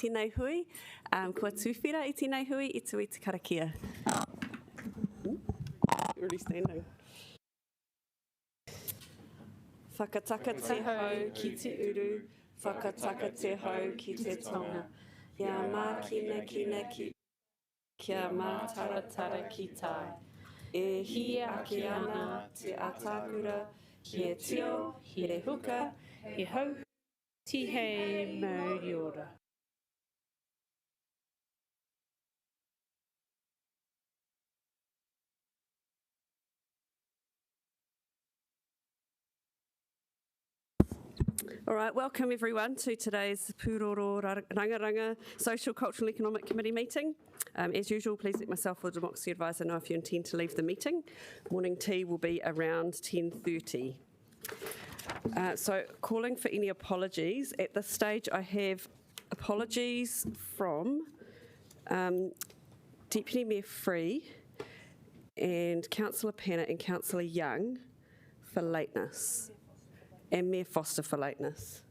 tēnei hui, kua tūwhira i tēnei hui, i tui te karakia. Already standing. Whakataka te hau ki te uru, whakataka te hau ki te tonga. Kia mā kina ki, kia mā taratara ki tai. E hi ake ana te atakura, ki e tio, he re huka, he hau, tihei mauri ora. All right, welcome everyone to today's Pūroro Rangaranga Social, Cultural and Economic Committee meeting. As usual, please let myself or the Democracy Advisor know if you intend to leave the meeting. Morning tea will be around 10:30. So calling for any apologies. At this stage I have apologies from Deputy Mayor Free and Councillor Pennant and Councillor Young for lateness. And Mayor Foster for lateness.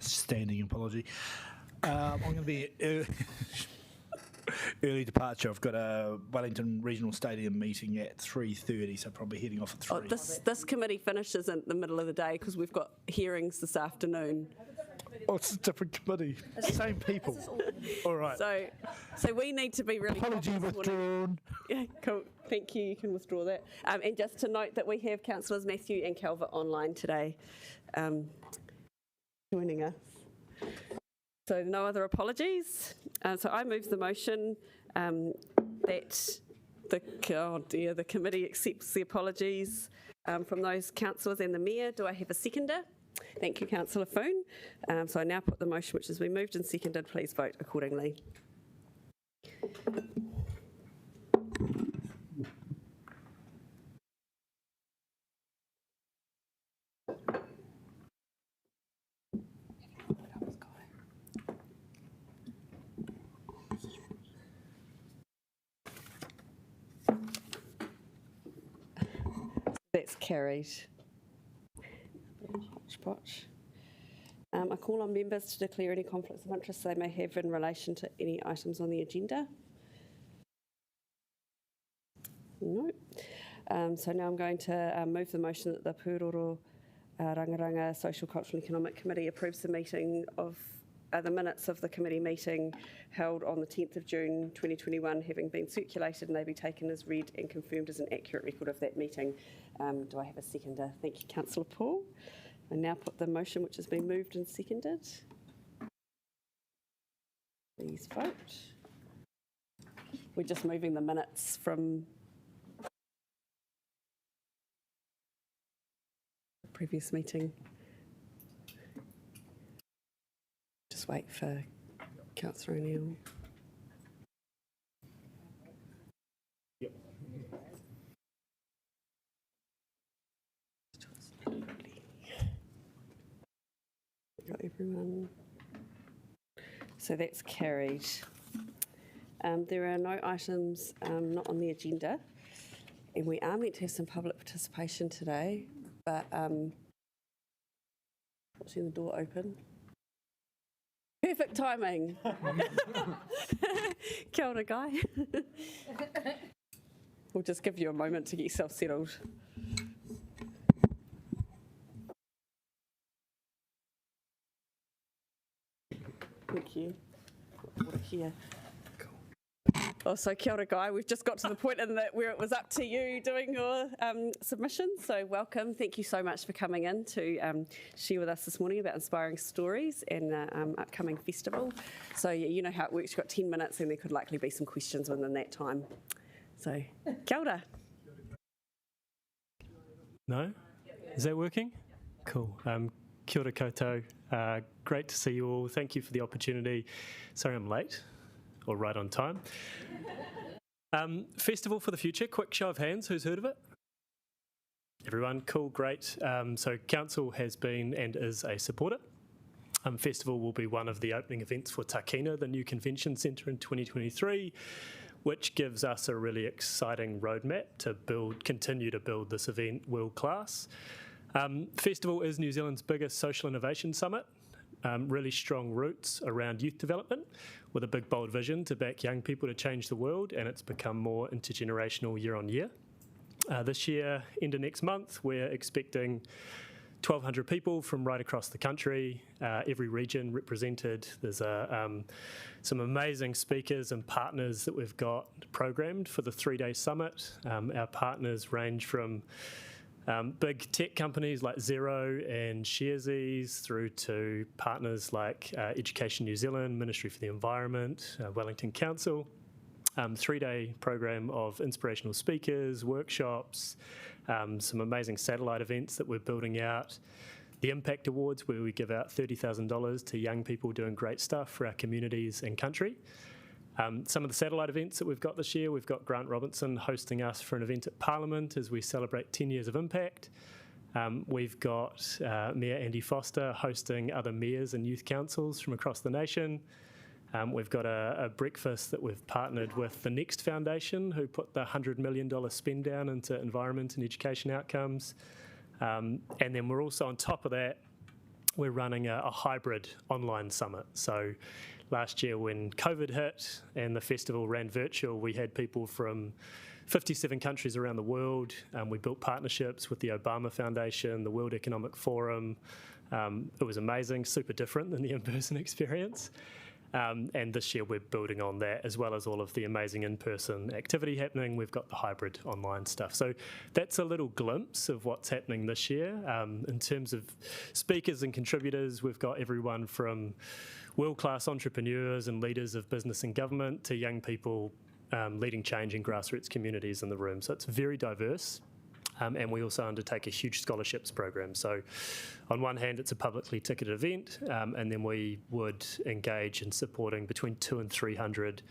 Standing apology. I'm going to be early departure. I've got a Wellington Regional Stadium meeting at 3:30, so probably heading off at 3. Oh, this committee finishes in the middle of the day because we've got hearings this afternoon. Oh, it's a different committee. Same people. All right. So we need to be really... Apology withdrawn. Yeah, cool. Thank you. You can withdraw that. And just to note that we have Councillors Matthew and Calvert online today joining us. So no other apologies. So I move the motion that the committee accepts the apologies from those councillors and the Mayor. Do I have a seconder? Thank you, Councillor Foon. So I now put the motion which has been moved and seconded. Please vote accordingly. That's carried. I call on members to declare any conflicts of interest they may have in relation to any items on the agenda. No. So now I'm going to move the motion that the Pūroro Rangaranga Social, Cultural and Economic Committee approves the meeting of the minutes of the committee meeting held on the 10th of June 2021 having been circulated, and they be taken as read and confirmed as an accurate record of that meeting. Do I have a seconder? Thank you, Councillor Paul. I now put the motion which has been moved and seconded. Please vote. We're just moving the minutes from the previous meeting. Just wait for Councillor O'Neill. Yep. Got everyone. So that's carried. There are no items not on the agenda, and we are meant to have some public participation today, but watching the door open. Perfect timing. Kia ora, Guy. We'll just give you a moment to get yourself settled. Thank you. Water here. Oh, so kia ora, Guy. We've just got to the point in that where it was up to you doing your submission. So welcome. Thank you so much for coming in to share with us this morning about inspiring stories and the upcoming festival. So yeah, you know how it works. You've got 10 minutes and there could likely be some questions within that time. So kia ora. No? Is that working? Cool. Kia ora koutou. Great to see you all. Thank you for the opportunity. Sorry I'm late, or right on time. Festival for the Future, quick show of hands, who's heard of it? Everyone, cool, great. So Council has been and is a supporter. Festival will be one of the opening events for Takina, the new convention centre in 2023, which gives us a really exciting roadmap to continue to build this event world class. Festival is New Zealand's biggest social innovation summit. really strong roots around youth development with a big, bold vision to back young people to change the world, and it's become more intergenerational year on year. This year, end of next month, we're expecting 1,200 people from right across the country, every region represented. There's some amazing speakers and partners that we've got programmed for the 3-day summit. Our partners range from big tech companies like Xero and Sharesies through to partners like Education New Zealand, Ministry for the Environment, Wellington Council. 3-day program of inspirational speakers, workshops, some amazing satellite events that we're building out. The Impact Awards, where we give out $30,000 to young people doing great stuff for our communities and country. Some of the satellite events that we've got this year, we've got Grant Robinson hosting us for an event at Parliament as we celebrate 10 years of impact. We've got Mayor Andy Foster hosting other mayors and youth councils from across the nation. We've got a breakfast that we've partnered with the Next Foundation, who put the $100 million spend down into environment and education outcomes. And then we're also, on top of that, we're running a hybrid online summit. So last year when COVID hit and the festival ran virtual, we had people from 57 countries around the world. We built partnerships with the Obama Foundation, the World Economic Forum. It was amazing, super different than the in-person experience. And this year we're building on that, as well as all of the amazing in-person activity happening. We've got the hybrid online stuff. So that's a little glimpse of what's happening this year. In terms of speakers and contributors, we've got everyone from world-class entrepreneurs and leaders of business and government to young people leading change in grassroots communities in the room. So it's very diverse. And we also undertake a huge scholarships program. So on one hand, it's a publicly ticketed event, and then we would engage in supporting between 200 and 300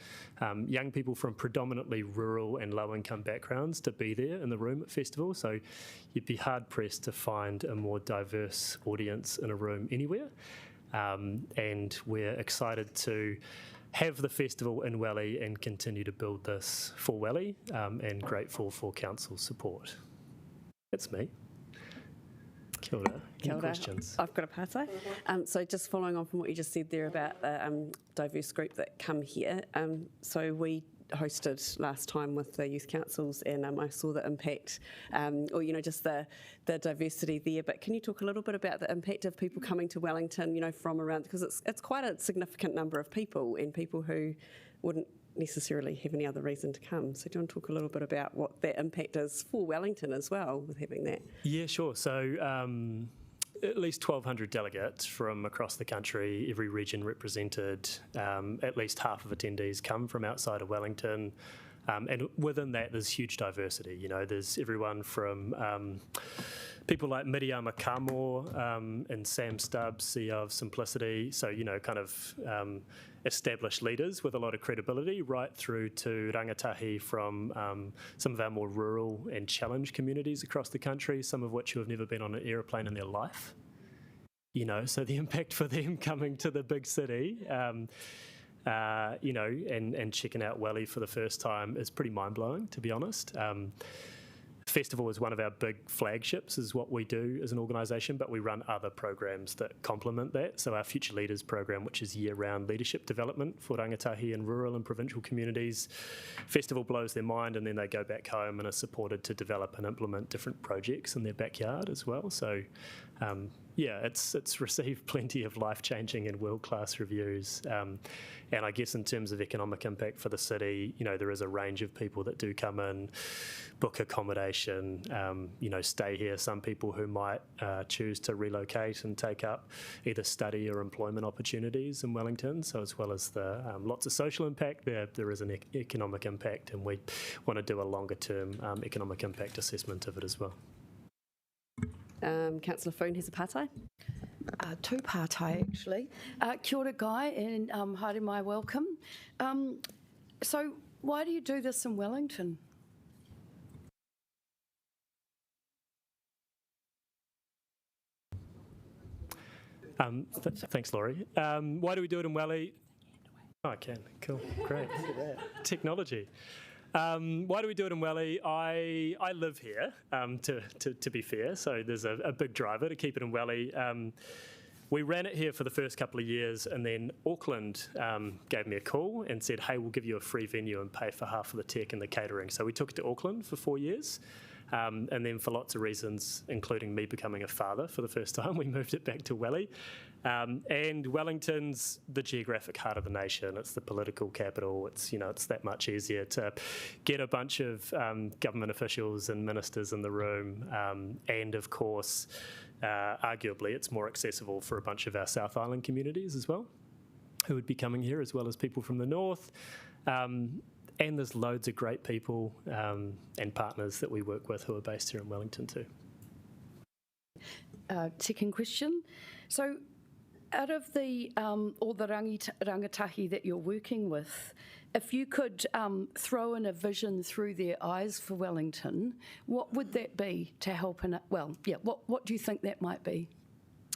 young people from predominantly rural and low-income backgrounds to be there in the room at festival. So you'd be hard-pressed to find a more diverse audience in a room anywhere. And we're excited to have the festival in Welly and continue to build this for Welly, and grateful for council support. That's me. Kia ora. Any questions? I've got a partai. So just following on from what you just said there about the diverse group that come here. So we hosted last time with the youth councils, and I saw the impact, or just the diversity there. But can you talk a little bit about the impact of people coming to Wellington, from around, because it's quite a significant number of people, and people who wouldn't necessarily have any other reason to come. So do you want to talk a little bit about what that impact is for Wellington as well with having that? Yeah, sure. So at least 1,200 delegates from across the country, every region represented. At least half of attendees come from outside of Wellington. And within that, there's huge diversity. There's everyone from people like Miriam Kamo and Sam Stubbs, CEO of Simplicity. So, kind of established leaders with a lot of credibility, right through to rangatahi from some of our more rural and challenged communities across the country, some of which who have never been on an aeroplane in their life. So the impact for them coming to the big city, and checking out Welly for the first time is pretty mind-blowing, to be honest. Festival is one of our big flagships, is what we do as an organisation, but we run other programs that complement that. So our Future Leaders program, which is year-round leadership development for rangatahi in rural and provincial communities. Festival blows their mind, and then they go back home and are supported to develop and implement different projects in their backyard as well. So it's received plenty of life-changing and world-class reviews. And I guess in terms of economic impact for the city, there is a range of people that do come in, book accommodation, stay here. Some people who might choose to relocate and take up either study or employment opportunities in Wellington. So as well as the lots of social impact, there is an economic impact, and we want to do a longer-term economic impact assessment of it as well. Councillor Foon has a partai. Two partai, actually. Kia ora, Guy, and haere mai, welcome. So why do you do this in Wellington? Thanks, Laurie. Why do we do it in Welly? Oh, I can. Cool. Great. Look at that. Technology. Why do we do it in Welly? I live here, to be fair, so there's a big driver to keep it in Welly. we ran it here for the first couple of years, and then Auckland gave me a call and said, hey, we'll give you a free venue and pay for half of the tech and the catering. So we took it to Auckland for 4 years. And then for lots of reasons, including me becoming a father for the first time, we moved it back to Welly. And Wellington's the geographic heart of the nation. It's the political capital. It's, it's that much easier to get a bunch of government officials and ministers in the room. And of course, arguably, it's more accessible for a bunch of our South Island communities as well, who would be coming here, as well as people from the north. And there's loads of great people and partners that we work with who are based here in Wellington too. Second question. So out of the all the rangatahi that you're working with, if you could throw in a vision through their eyes for Wellington, what would that be to help what do you think that might be?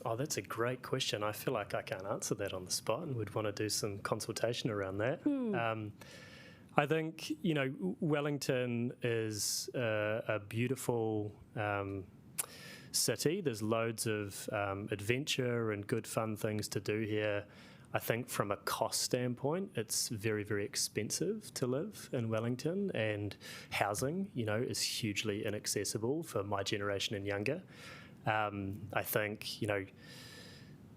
Oh, that's a great question. I feel like I can't answer that on the spot and would want to do some consultation around that. I think, Wellington is a beautiful city. There's loads of adventure and good fun things to do here. I think from a cost standpoint, it's very, very expensive to live in Wellington, and housing, is hugely inaccessible for my generation and younger. I think,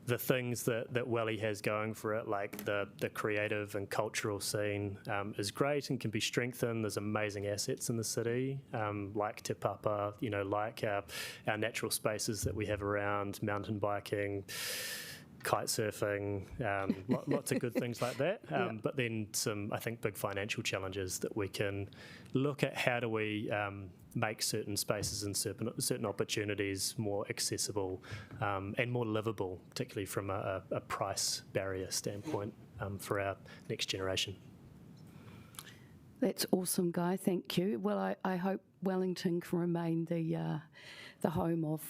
the things that Welly has going for it, like the creative and cultural scene, is great and can be strengthened. There's amazing assets in the city, like Te Papa, like our natural spaces that we have around, mountain biking, kite surfing, lots of good things like that. But then some, I think, big financial challenges that we can look at. How do we make certain spaces and certain opportunities more accessible and more livable, particularly from a price barrier standpoint for our next generation. That's awesome, Guy. Thank you. Well, I hope Wellington can remain the home of,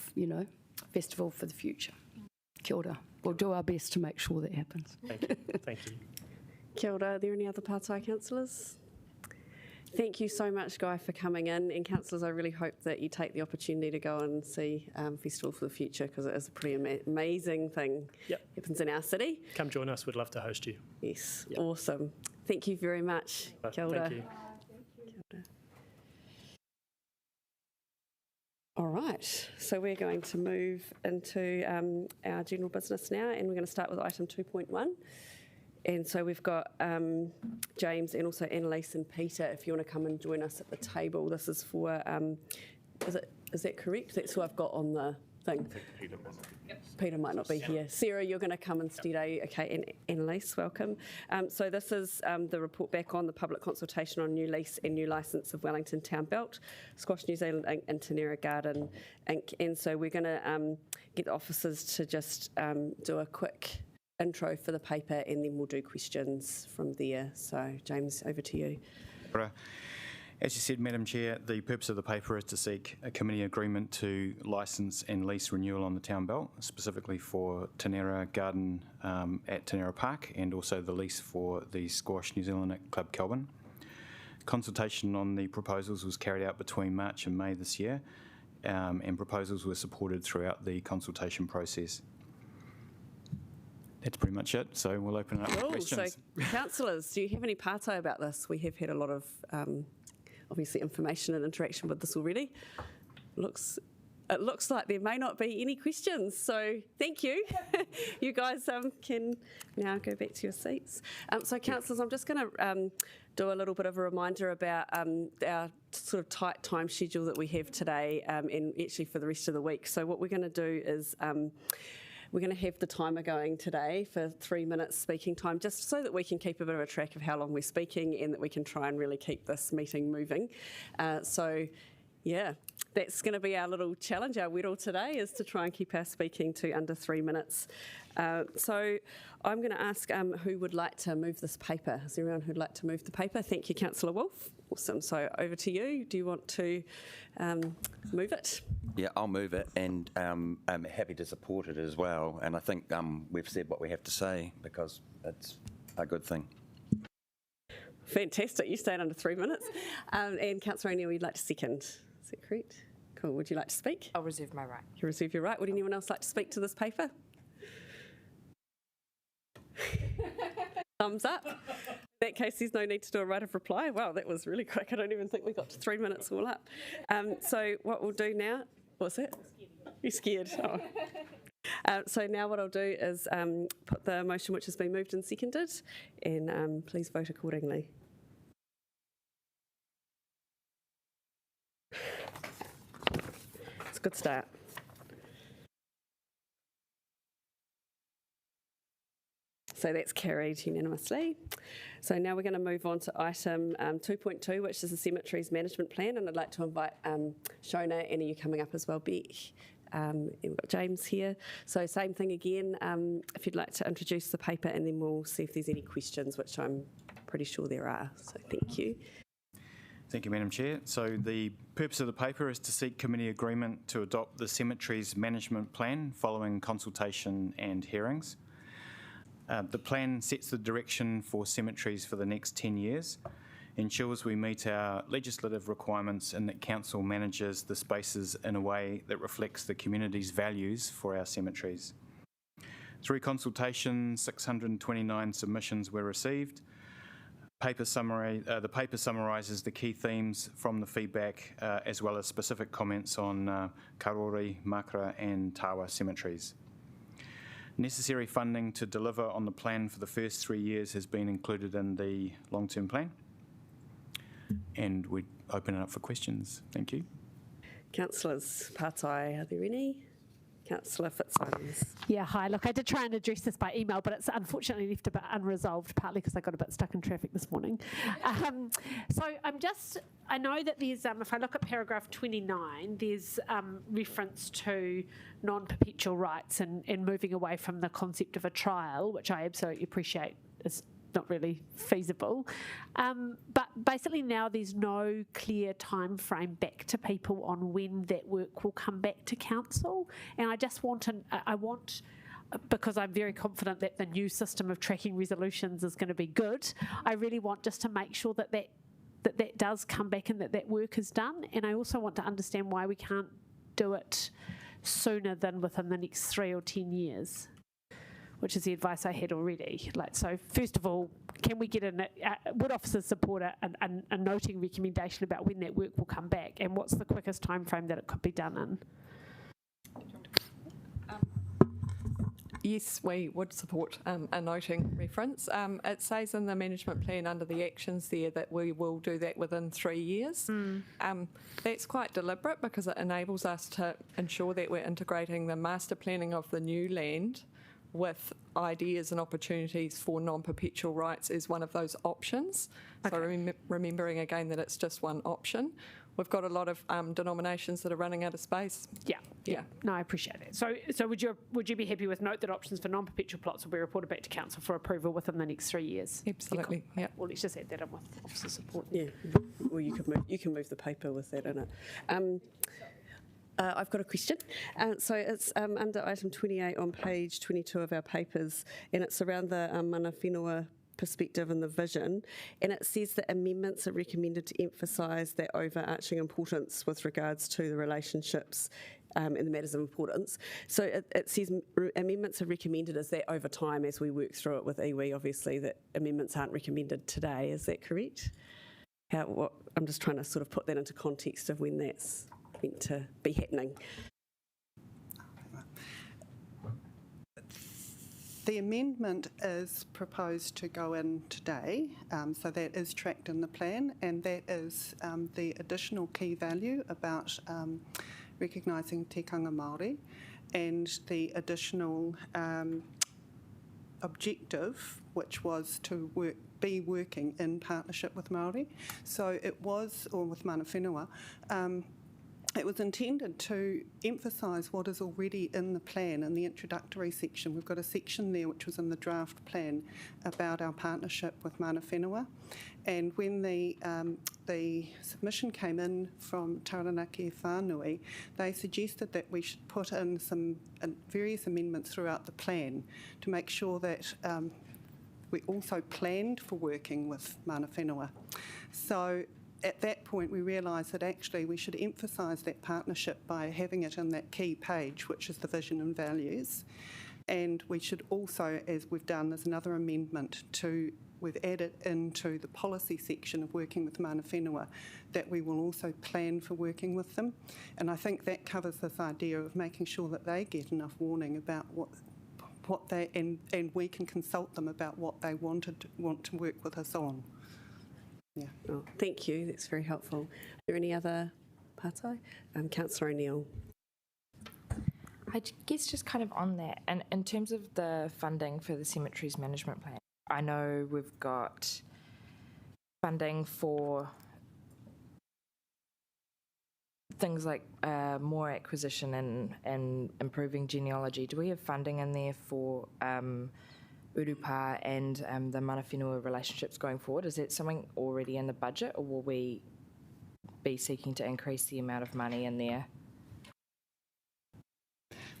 festival for the future. Kia ora. We'll do our best to make sure that happens. Thank you. Thank you. Kia ora. Are there any other Pātai councillors? Thank you so much, Guy, for coming in. And councillors, I really hope that you take the opportunity to go and see Festival for the Future, because it is a pretty amazing thing. Happens in our city. Come join us. We'd love to host you. Yes, awesome. Thank you very much. Kia ora. Thank you. Kia ora. All right, so we're going to move into our general business now, and we're going to start with item 2.1. And so we've got James and also Annalise and Peter, if you want to come and join us at the table. This is for, is that correct? That's who I've got on the thing. Peter might not be here. Sarah, you're going to come instead, okay, and Annalise, welcome. So this is the report back on the public consultation on new lease and new licence of Wellington Town Belt, Squash New Zealand Inc. and Tenera Garden Inc. And so we're going to get the officers to just do a quick intro for the paper, and then we'll do questions from there. So James, over to you. As you said, Madam Chair, the purpose of the paper is to seek a committee agreement to licence and lease renewal on the Town Belt, specifically for Tenera Garden at Tenera Park, and also the lease for the Squash New Zealand at Club Kelvin. Consultation on the proposals was carried out between March and May this year, and proposals were supported throughout the consultation process. That's pretty much it, so we'll open it up for questions. So, councillors, do you have any Pātai about this? We have had a lot of obviously information and interaction with this already. It looks like there may not be any questions, so thank you. You guys can now go back to your seats. So councillors, I'm just going to do a little bit of a reminder about our sort of tight time schedule that we have today and actually for the rest of the week. So what we're going to do is we're going to have the timer going today for 3 minutes speaking time, just so that we can keep a bit of a track of how long we're speaking and that we can try and really keep this meeting moving. So, yeah, that's going to be our little challenge, our whittle today, is to try and keep our speaking to under 3 minutes. So I'm going to ask who would like to move this paper. Is there anyone who'd like to move the paper? Thank you, Councillor Wolfe. Awesome. So over to you. Do you want to move it? Yeah, I'll move it, and I'm happy to support it as well. And I think we've said what we have to say, because it's a good thing. Fantastic. You stayed under 3 minutes. And Councillor O'Neill, you'd like to second. Is that correct? Cool. Would you like to speak? I'll reserve my right. You reserve your right. Would anyone else like to speak to this paper? Thumbs up. In that case, there's no need to do a right of reply. Wow, that was really quick. I don't even think we got to 3 minutes all up. So what we'll do now, what's that? You're scared. Oh. So now what I'll do is put the motion which has been moved and seconded, and please vote accordingly. It's a good start. So that's carried unanimously. So now we're going to move on to item 2.2, which is the Cemeteries Management Plan, and I'd like to invite Shona, and are you coming up as well, Beck? We've got James here. So same thing again, if you'd like to introduce the paper, and then we'll see if there's any questions, which I'm pretty sure there are. So thank you. Thank you, Madam Chair. So the purpose of the paper is to seek committee agreement to adopt the Cemeteries Management Plan following consultation and hearings. The plan sets the direction for cemeteries for the next 10 years, ensures we meet our legislative requirements, and that Council manages the spaces in a way that reflects the community's values for our cemeteries. Through consultation, 629 submissions were received. The paper summarises the key themes from the feedback, as well as specific comments on Karori, Makara and Tawa cemeteries. Necessary funding to deliver on the plan for the first 3 years has been included in the long-term plan. And we open it up for questions. Thank you. Councillors Patai, are there any? Councillor Fitzsimons. Yeah, hi. Look, I did try and address this by email, but it's unfortunately left a bit unresolved, partly because I got a bit stuck in traffic this morning. I know that there's, if I look at paragraph 29, there's reference to non-perpetual rights and moving away from the concept of a trial, which I absolutely appreciate is not really feasible. But basically now there's no clear time frame back to people on when that work will come back to council. And I just want because I'm very confident that the new system of tracking resolutions is going to be good, I really want just to make sure that does come back and that work is done. And I also want to understand why we can't do it sooner than within the next 3 or 10 years. Which is the advice I had already. So first of all, can we get would officers support a noting recommendation about when that work will come back, and what's the quickest time frame that it could be done in? Yes, we would support a noting reference. It says in the management plan under the actions there that we will do that within 3 years. That's quite deliberate because it enables us to ensure that we're integrating the master planning of the new land with ideas and opportunities for non-perpetual rights is one of those options. Okay. So remembering again that it's just one option. We've got a lot of denominations that are running out of space. Yeah. No, I appreciate it. So would you be happy with note that options for non-perpetual plots will be reported back to council for approval within the next 3 years? Absolutely. Yeah. Well, let's just add that in with officer support. Yeah. Well, you can move the paper with that in it. I've got a question. So it's under item 28 on page 22 of our papers, and it's around the mana whenua perspective and the vision, and it says that amendments are recommended to emphasise that overarching importance with regards to the relationships and the matters of importance. So it says amendments are recommended. Is that over time as we work through it with iwi? Obviously that amendments aren't recommended today, is that correct? I'm just trying to sort of put that into context of when that's meant to be happening. The amendment is proposed to go in today, so that is tracked in the plan, and that is the additional key value about recognising tikanga Māori, and the additional objective, which was to be working in partnership with Māori. So it was, or with mana whenua, it was intended to emphasise what is already in the plan in the introductory section. We've got a section there which was in the draft plan about our partnership with mana whenua. And when the submission came in from Taranaki Whānui, they suggested that we should put in some various amendments throughout the plan to make sure that we also planned for working with mana whenua. So at that point, we realised that actually we should emphasise that partnership by having it in that key page, which is the vision and values. And we should also, as we've done, there's another amendment we've added into the policy section of working with mana whenua that we will also plan for working with them. And I think that covers this idea of making sure that they get enough warning about what they, and we can consult them about what they want to work with us on. Yeah. Oh, thank you, that's very helpful. Are there any other pātai? Councillor O'Neill. I guess just kind of on that, and in terms of the funding for the Cemeteries Management Plan, I know we've got funding for things like more acquisition and improving genealogy. Do we have funding in there for urupa and the mana whenua relationships going forward? Is that something already in the budget, or will we be seeking to increase the amount of money in there?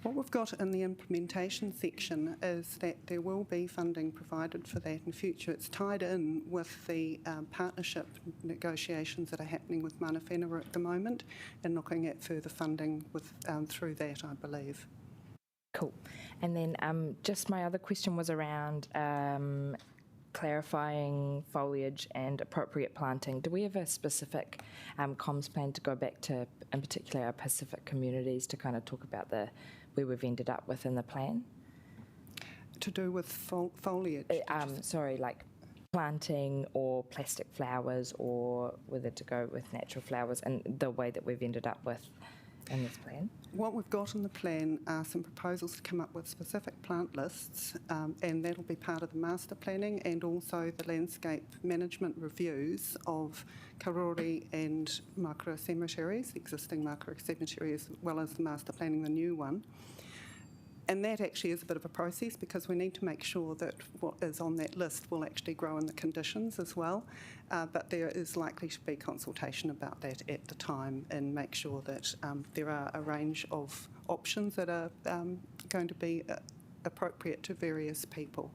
What we've got in the implementation section is that there will be funding provided for that in future. It's tied in with the partnership negotiations that are happening with mana whenua at the moment, and looking at further funding through that, I believe. Cool. And then just my other question was around clarifying foliage and appropriate planting. Do we have a specific comms plan to go back to, in particular, our Pacific communities to kind of talk about where we've ended up within the plan? To do with foliage? Sorry, like planting or plastic flowers, or whether to go with natural flowers, and the way that we've ended up with in this plan? What we've got in the plan are some proposals to come up with specific plant lists, and that'll be part of the master planning, and also the landscape management reviews of Karori and Makura cemeteries, existing Makura cemeteries, as well as the master planning, the new one. And that actually is a bit of a process, because we need to make sure that what is on that list will actually grow in the conditions as well. But there is likely to be consultation about that at the time, and make sure that there are a range of options that are going to be appropriate to various people.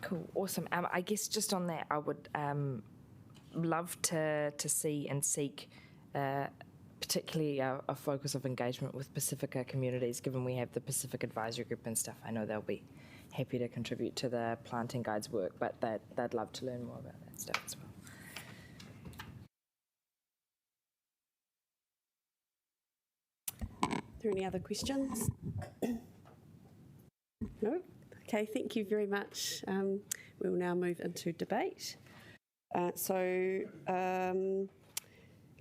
Cool, awesome. I guess just on that, I would love to see and seek particularly a focus of engagement with Pacifica communities, given we have the Pacific Advisory Group and stuff. I know they'll be happy to contribute to the planting guides work, but they'd love to learn more about that stuff as well. Are there any other questions? No? Okay, thank you very much. We will now move into debate.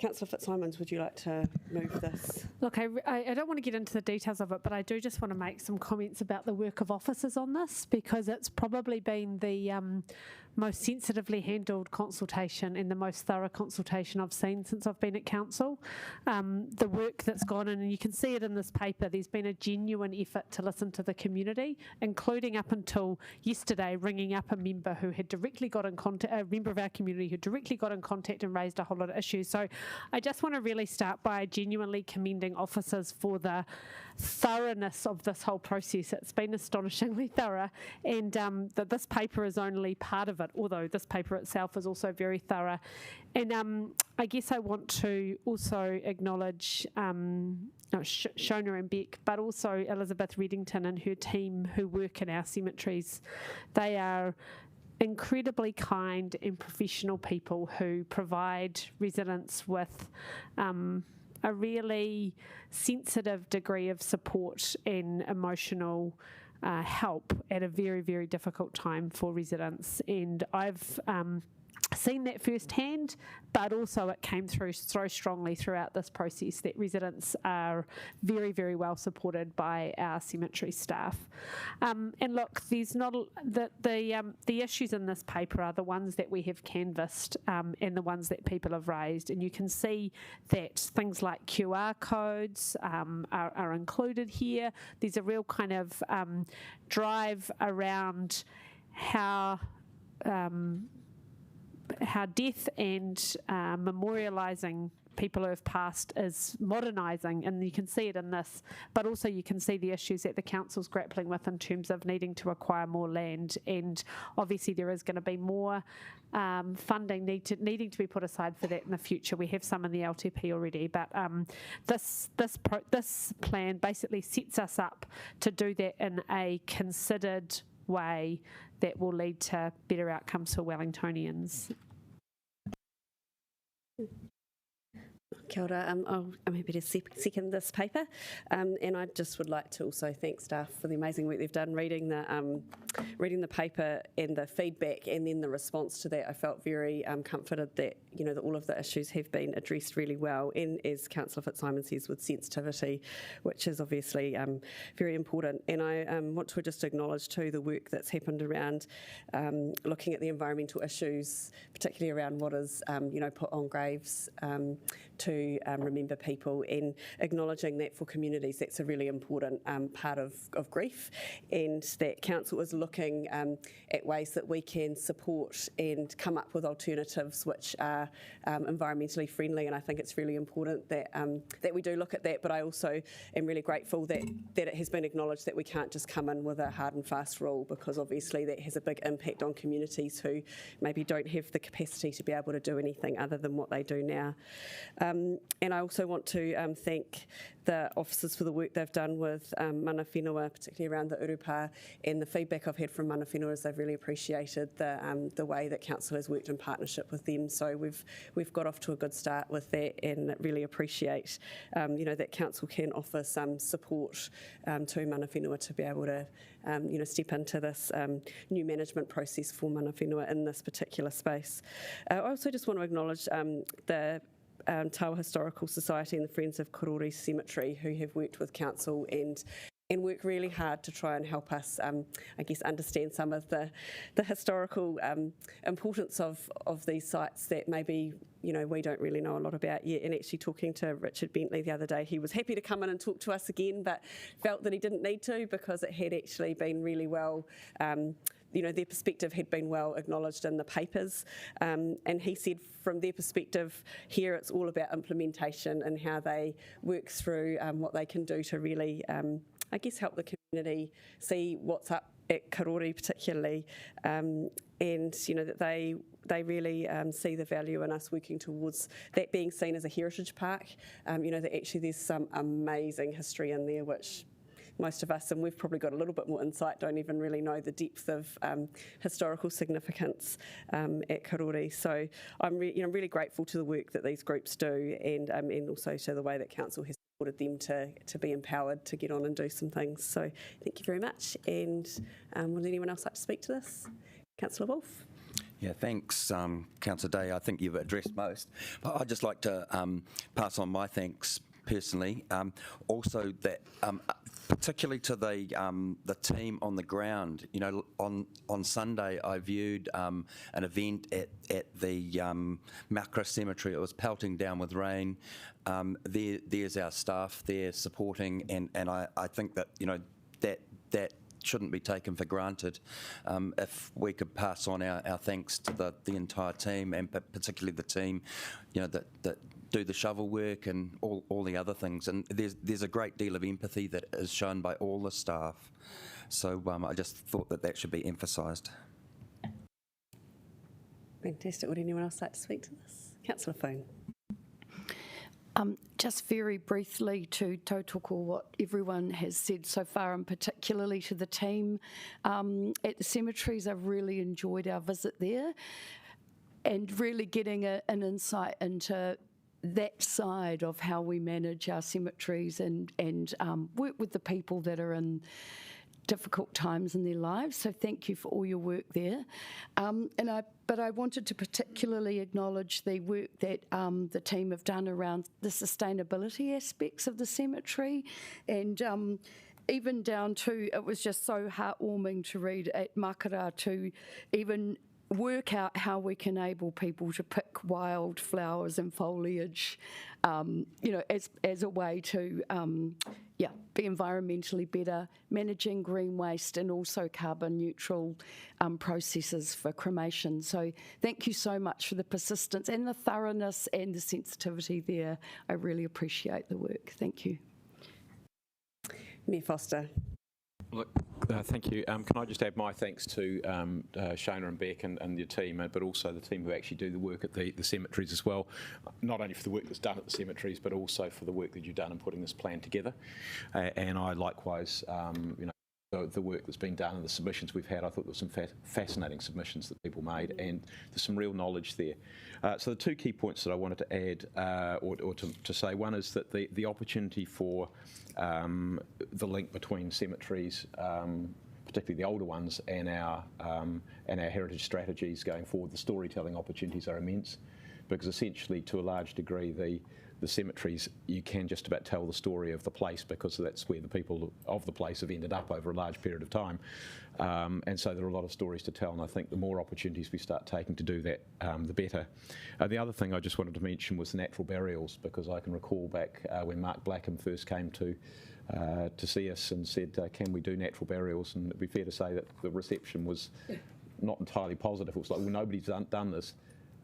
Councillor Fitzsimons, would you like to move this? Look, I don't want to get into the details of it, but I do just want to make some comments about the work of officers on this, because it's probably been the most sensitively handled consultation and the most thorough consultation I've seen since I've been at council. The work that's gone in, and you can see it in this paper, there's been a genuine effort to listen to the community, including up until yesterday ringing up a member who had directly got in contact, a member of our community who directly got in contact and raised a whole lot of issues. So I just want to really start by genuinely commending officers for the thoroughness of this whole process. It's been astonishingly thorough, and that this paper is only part of it, although this paper itself is also very thorough. And I guess I want to also acknowledge Shona and Beck, but also Elizabeth Reddington and her team who work in our cemeteries. They are incredibly kind and professional people who provide residents with a really sensitive degree of support and emotional help at a very, very difficult time for residents. And I've seen that firsthand, but also it came through so strongly throughout this process that residents are very, very well supported by our cemetery staff. And look, there's not the issues in this paper are the ones that we have canvassed and the ones that people have raised, and you can see that things like QR codes are included here. There's a real kind of drive around how death and memorialising people who have passed is modernising, and you can see it in this, but also you can see the issues that the council's grappling with in terms of needing to acquire more land, and obviously there is going to be more funding needing to be put aside for that in the future. We have some in the LTP already, but this plan basically sets us up to do that in a considered way that will lead to better outcomes for Wellingtonians. Kia ora. I'm happy to second this paper, and I just would like to also thank staff for the amazing work they've done reading the paper and the feedback, and then the response to that. I felt very comforted that that all of the issues have been addressed really well, and as Councillor Fitzsimon says, with sensitivity, which is obviously very important. And I want to just acknowledge too the work that's happened around looking at the environmental issues, particularly around what is put on graves to remember people, and acknowledging that for communities that's a really important part of grief, and that council is looking at ways that we can support and come up with alternatives which are environmentally friendly. And I think it's really important that that we do look at that, but I also am really grateful that it has been acknowledged that we can't just come in with a hard and fast rule, because obviously that has a big impact on communities who maybe don't have the capacity to be able to do anything other than what they do now. And I also want to thank the officers for the work they've done with mana whenua, particularly around the urupa, and the feedback I've had from mana whenua is they've really appreciated the way that council has worked in partnership with them. So we've got off to a good start with that, and really appreciate that council can offer some support to mana whenua to be able to step into this new management process for mana whenua in this particular space. I also just want to acknowledge the Tawa Historical Society and the Friends of Karori Cemetery, who have worked with council and work really hard to try and help us, understand some of the historical importance of these sites that maybe we don't really know a lot about yet. And actually talking to Richard Bentley the other day, he was happy to come in and talk to us again, but felt that he didn't need to, because it had actually been really well their perspective had been well acknowledged in the papers, and he said from their perspective here it's all about implementation and how they work through what they can do to really help the community see what's up at Karori particularly, and that they really see the value in us working towards that being seen as a heritage park. That actually there's some amazing history in there which most of us, and we've probably got a little bit more insight, don't even really know the depth of historical significance at Karori. So I'm really grateful to the work that these groups do, and also to the way that council has supported them to be empowered to get on and do some things. So thank you very much. And would anyone else like to speak to this? Councillor Wolfe. Yeah, thanks, Councillor Day. I think you've addressed most. But I'd just like to pass on my thanks personally. Also that particularly to the team on the ground. On Sunday I viewed an event at the Makra Cemetery. It was pelting down with rain. There's our staff there supporting, and I think that that shouldn't be taken for granted. If we could pass on our thanks to the entire team, and particularly the team, that do the shovel work and all the other things. And there's a great deal of empathy that is shown by all the staff. So I just thought that should be emphasised. Fantastic. Would anyone else like to speak to this? Councillor Foon. Just very briefly to tautoko what everyone has said so far, and particularly to the team at the cemeteries. I've really enjoyed our visit there, and really getting an insight into that side of how we manage our cemeteries and work with the people that are in difficult times in their lives. So thank you for all your work there. But I wanted to particularly acknowledge the work that the team have done around the sustainability aspects of the cemetery, and even down to, it was just so heartwarming to read at Makara to even work out how we can enable people to pick wild flowers and foliage, as a way to, be environmentally better, managing green waste and also carbon neutral processes for cremation. So thank you so much for the persistence and the thoroughness and the sensitivity there. I really appreciate the work. Thank you. Mayor Foster. Look, thank you. Can I just add my thanks to Shona and Beck and your team, but also the team who actually do the work at the cemeteries as well, not only for the work that's done at the cemeteries, but also for the work that you've done in putting this plan together. And I likewise, the work that's been done and the submissions we've had, I thought there were some fascinating submissions that people made, and there's some real knowledge there. So the two key points that I wanted to add, or to say, one is that the opportunity for the link between cemeteries, particularly the older ones, and our heritage strategies going forward, the storytelling opportunities are immense, because essentially, to a large degree, the cemeteries, you can just about tell the story of the place, because that's where the people of the place have ended up over a large period of time. And so there are a lot of stories to tell, and I think the more opportunities we start taking to do that, the better. The other thing I just wanted to mention was the natural burials, because I can recall back when Mark Blackham first came to see us and said, can we do natural burials? And it'd be fair to say that the reception was not entirely positive. It was like, well, nobody's done this.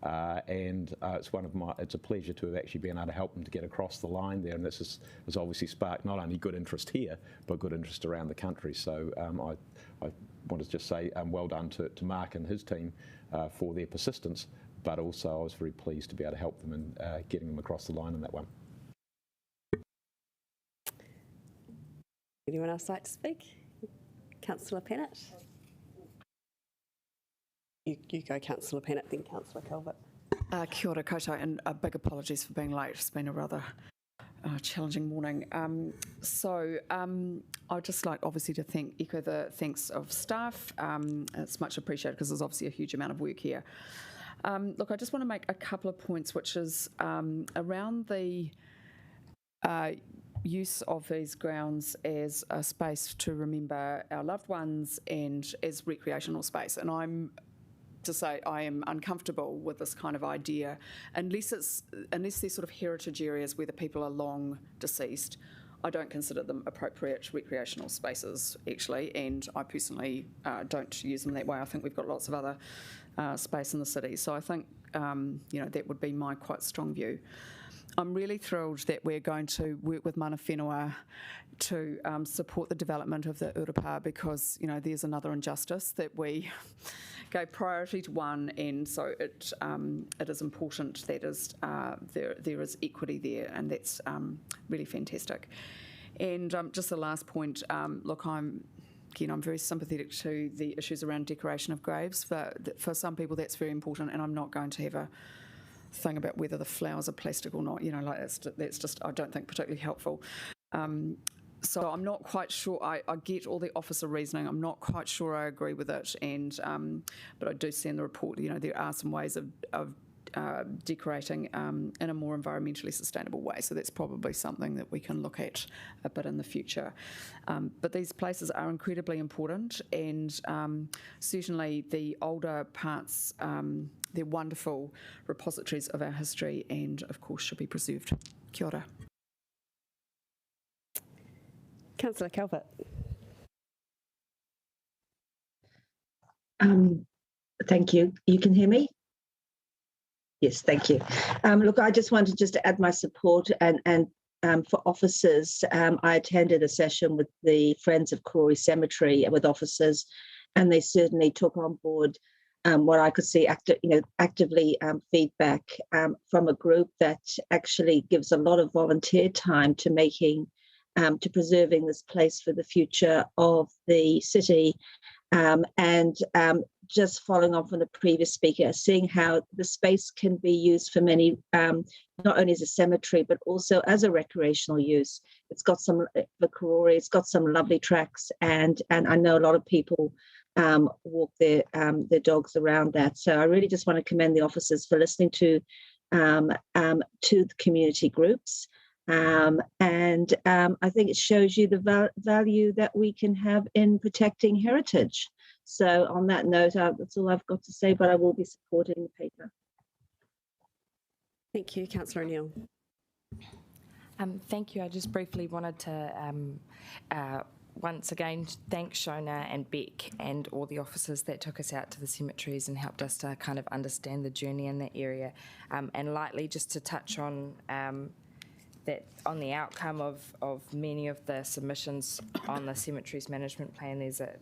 It's a pleasure to have actually been able to help them to get across the line there, and this has obviously sparked not only good interest here, but good interest around the country. So I want to just say well done to Mark and his team for their persistence, but also I was very pleased to be able to help them in getting them across the line on that one. Anyone else like to speak? Councillor Pennant. You go, Councillor Pennant, then Councillor Calvert. Kia ora koutou, and big apologies for being late. It's been a rather challenging morning. I'd just like, obviously, to echo the thanks of staff. It's much appreciated, because there's obviously a huge amount of work here. Look, I just want to make a couple of points, which is around the use of these grounds as a space to remember our loved ones and as recreational space. And I am uncomfortable with this kind of idea, unless they're sort of heritage areas where the people are long deceased. I don't consider them appropriate recreational spaces, actually, and I personally don't use them that way. I think we've got lots of other space in the city, so I think that would be my quite strong view. I'm really thrilled that we're going to work with mana whenua to support the development of the urupā, because there's another injustice that we gave priority to one, and so it is important that there is equity there, and that's really fantastic. And just the last point, look, I'm very sympathetic to the issues around decoration of graves. For some people, that's very important, and I'm not going to have a thing about whether the flowers are plastic or not. That's just I don't think particularly helpful. So I'm not quite sure. I get all the officer reasoning. I'm not quite sure I agree with it. And but I do see in the report, there are some ways of decorating in a more environmentally sustainable way. So that's probably something that we can look at a bit in the future. But these places are incredibly important, and certainly the older parts, they're wonderful repositories of our history, and of course should be preserved. Kia ora. Councillor Calvert. Thank you. You can hear me? Yes, thank you. Look, I just wanted to add my support and for officers. I attended a session with the Friends of Karori Cemetery with officers, and they certainly took on board what I could see actively feedback from a group that actually gives a lot of volunteer time to preserving this place for the future of the city. And just following on from the previous speaker, seeing how the space can be used for many, not only as a cemetery, but also as a recreational use. It's got some, for Karori, it's got some lovely tracks, and I know a lot of people walk their dogs around that. So I really just want to commend the officers for listening to the community groups. And I think it shows you the value that we can have in protecting heritage. So on that note, that's all I've got to say, but I will be supporting the paper. Thank you, Councillor O'Neill. Thank you. I just briefly wanted to once again thank Shona and Beck and all the officers that took us out to the cemeteries and helped us to kind of understand the journey in that area. And lightly just to touch on that on the outcome of many of the submissions on the cemeteries management plan,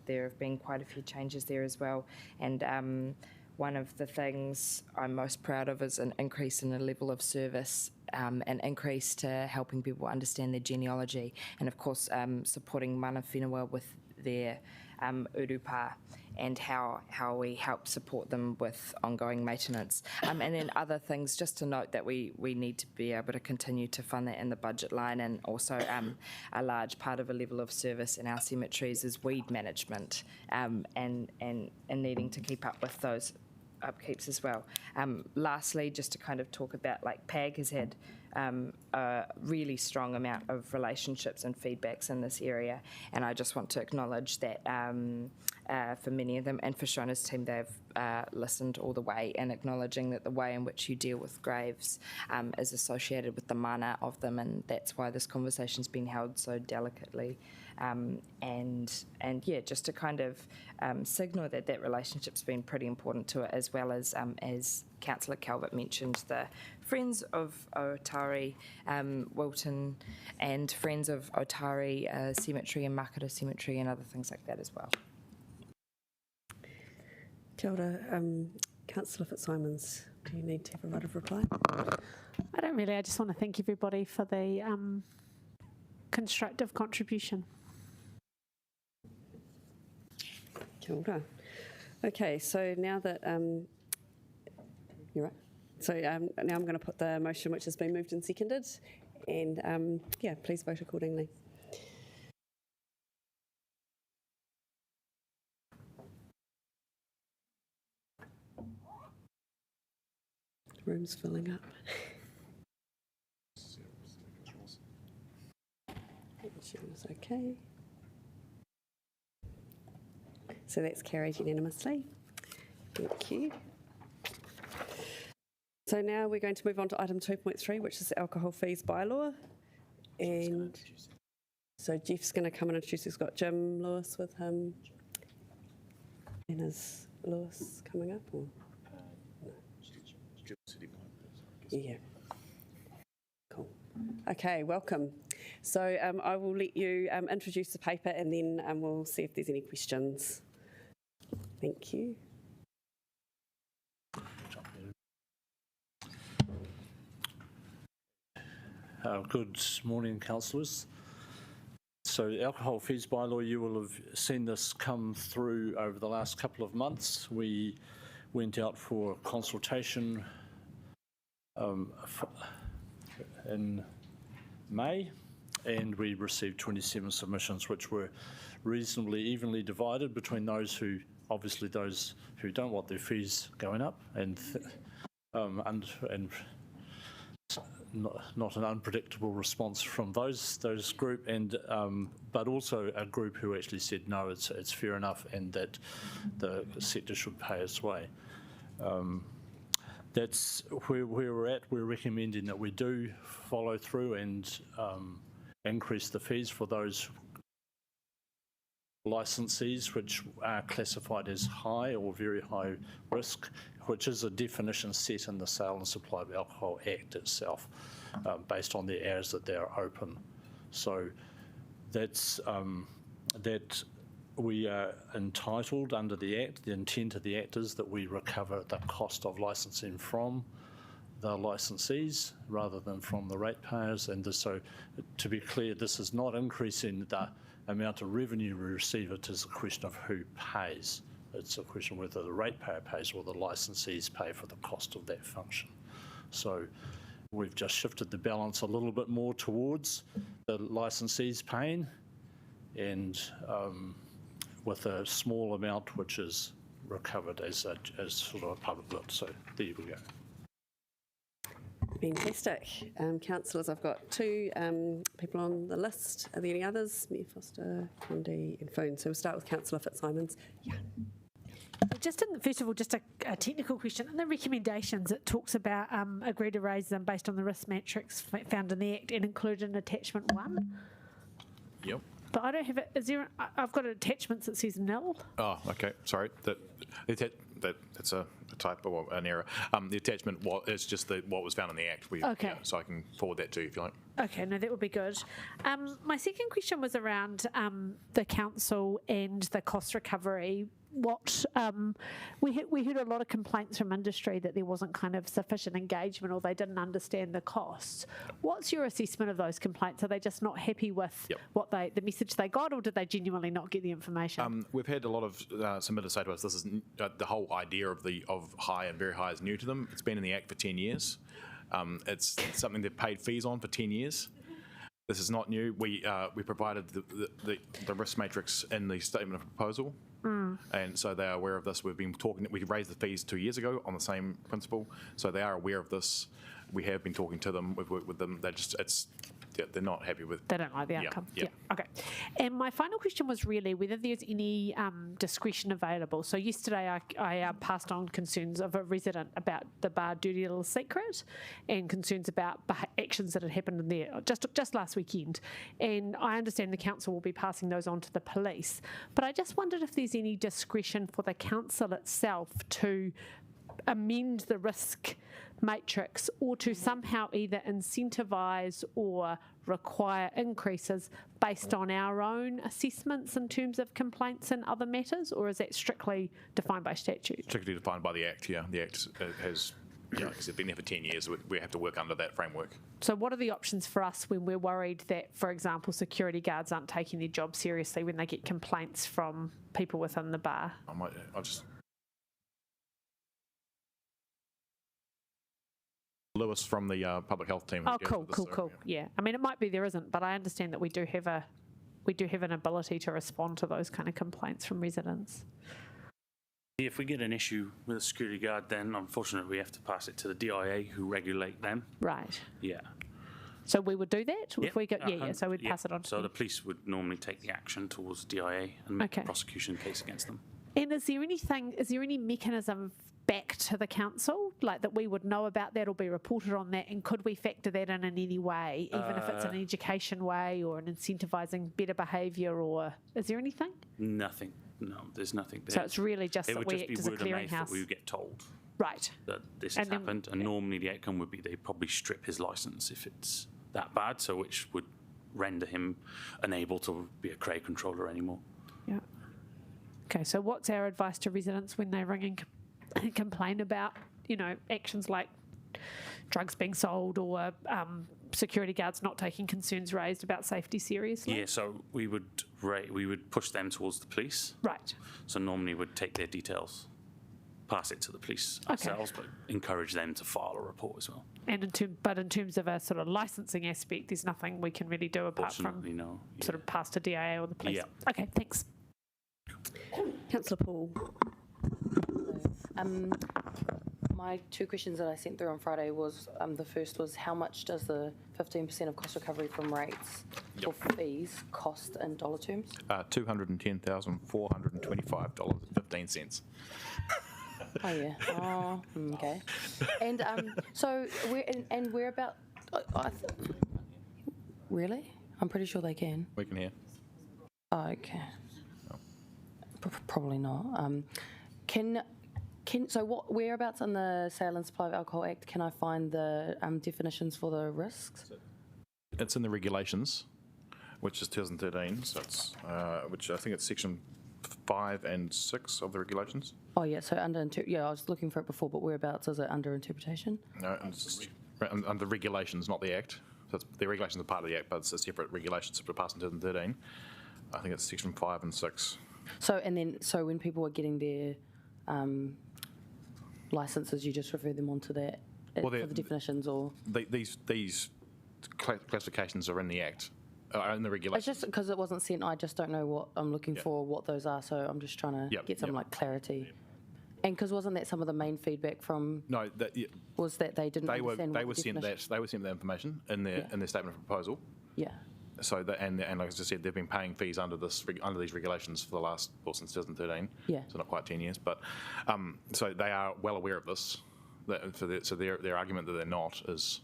there have been quite a few changes there as well. And one of the things I'm most proud of is an increase in the level of service, an increase to helping people understand their genealogy, and of course supporting mana whenua with their urupa and how we help support them with ongoing maintenance. And then other things, just to note that we need to be able to continue to fund that in the budget line, and also a large part of a level of service in our cemeteries is weed management, and needing to keep up with those upkeeps as well. Lastly, just to kind of talk about, like, PAG has had a really strong amount of relationships and feedbacks in this area, and I just want to acknowledge that for many of them, and for Shona's team, they've listened all the way, and acknowledging that the way in which you deal with graves is associated with the mana of them, and that's why this conversation's been held so delicately. And yeah, just to kind of signal that relationship's been pretty important to it, as well as Councillor Calvert mentioned, the Friends of Otari Wilton and Friends of Otari Cemetery and Makara Cemetery and other things like that as well. Kia ora, Councillor Fitzsimons, do you need to have a right of reply? I don't really. I just want to thank everybody for the constructive contribution. Kia ora. Okay, so now that you're right. So now I'm going to put the motion which has been moved and seconded, and yeah, please vote accordingly. The room's filling up. It's okay. So that's carried unanimously. Thank you. So now we're going to move on to item 2.3, which is the alcohol fees bylaw. And so Jeff's going to come and introduce. He's got Jim Lewis with him. And is Lewis coming up? Or? No. Yeah. Cool. Okay, welcome. So I will let you introduce the paper, and then we'll see if there's any questions. Thank you. Good morning, councillors. So the alcohol fees bylaw, you will have seen this come through over the last couple of months. We went out for consultation in May, and we received 27 submissions, which were reasonably evenly divided between those who, obviously those who don't want their fees going up, and not an unpredictable response from those group, and but also a group who actually said no, it's fair enough, and that the sector should pay its way. That's where we're at. We're recommending that we do follow through and increase the fees for those licensees which are classified as high or very high risk, which is a definition set in the Sale and Supply of Alcohol Act itself, based on the hours that they are open. So that's that we are entitled under the Act. The intent of the Act is that we recover the cost of licensing from the licensees rather than from the ratepayers. And so, to be clear, this is not increasing the amount of revenue we receive. It is a question of who pays. It's a question whether the ratepayer pays or the licensees pay for the cost of that function. So we've just shifted the balance a little bit more towards the licensees paying, and with a small amount which is recovered as sort of a public good. So there we go. Fantastic. Councillors, I've got two people on the list. Are there any others? Mayor Foster, Condi and Foon. So we'll start with Councillor Fitzsimons. Yeah. First of all, just a technical question. In the recommendations, it talks about agree to raise them based on the risk matrix found in the Act and include in attachment 1. Yep. But I don't have it. Is there? I've got attachments that says nil. Oh, okay. Sorry. That's a typo or an error. The attachment is just what was found in the Act. Okay. Yeah, so I can forward that to you if you like. Okay, no, that would be good. My second question was around the council and the cost recovery. We heard a lot of complaints from industry that there wasn't kind of sufficient engagement or they didn't understand the costs. What's your assessment of those complaints? Are they just not happy with the message they got, or did they genuinely not get the information? We've had a lot of submitters say to us this is the whole idea of high and very high is new to them. It's been in the Act for 10 years. It's something they've paid fees on for 10 years. This is not new. We provided the risk matrix in the statement of proposal, and so they are aware of this. We've been talking. We raised the fees 2 years ago on the same principle, so they are aware of this. We have been talking to them. We've worked with them. They're not happy with. They don't like the outcome. Yeah. Okay. And my final question was really whether there's any discretion available. So yesterday I passed on concerns of a resident about the bar Dirty Little Secret and concerns about actions that had happened in there just last weekend. And I understand the council will be passing those on to the police. But I just wondered if there's any discretion for the council itself to amend the risk matrix or to somehow either incentivise or require increases based on our own assessments in terms of complaints and other matters, or is that strictly defined by statute? Strictly defined by the Act, yeah. The Act has, because it's been there for 10 years, we have to work under that framework. So what are the options for us when we're worried that, for example, security guards aren't taking their job seriously when they get complaints from people within the bar? I'll just... Lewis from the public health team. Oh, cool. Yeah, I mean, it might be there isn't, but I understand that we do have an ability to respond to those kind of complaints from residents. If we get an issue with a security guard, then unfortunately we have to pass it to the DIA who regulate them. Right. Yeah. So we would do that if we got so we'd pass it on. So the police would normally take the action towards DIA and make a prosecution case against them. And is there any mechanism back to the council, like that we would know about that or be reported on that, and could we factor that in any way, even if it's an education way or an incentivising better behaviour, or is there anything? Nothing. No, there's nothing there. So it's really just that we act as a clearinghouse. That we would get told. Right. That this has happened, and normally the outcome would be they probably strip his licence if it's that bad, so which would render him unable to be a crowd controller anymore. Yeah. Okay, so what's our advice to residents when they ring and complain about, actions like drugs being sold or security guards not taking concerns raised about safety seriously? Yeah, so we would push them towards the police. Right. So normally we'd take their details, pass it to the police ourselves, but encourage them to file a report as well. And in terms of a sort of licensing aspect, there's nothing we can really do apart from sort of pass to DIA or the police. Yeah. Okay, thanks. Councillor Paul. My two questions that I sent through on Friday was, the first was how much does the 15% of cost recovery from rates or fees cost in dollar terms? $210,425.15. Oh yeah. Oh, okay. And so whereabout? Really? I'm pretty sure they can. We can hear. Oh, okay. Probably not. Whereabouts in the Sale and Supply of Alcohol Act can I find the definitions for the risks? It's in the regulations, which is 2013. So it's which I think it's section 5 and 6 of the regulations. Oh yeah, so I was looking for it before, but whereabouts is it under interpretation? No, it's under regulations, not the Act. So the regulations are part of the Act, but it's a separate regulation, separate passed in 2013. I think it's section 5 and 6. So when people are getting their licenses, you just refer them onto that for the definitions, or these classifications are in the Act, in the regulations. It's just because it wasn't sent. I just don't know what I'm looking for, what those are. So I'm just trying to get some clarity. And because wasn't that some of the main feedback from? No, was that they didn't understand they what were the sent definition- that information in their statement of proposal. Yeah. So that, and like I just said, they've been paying fees under these regulations for the last, well, since 2013. Yeah. So not quite 10 years, but so they are well aware of this. So their argument that they're not is,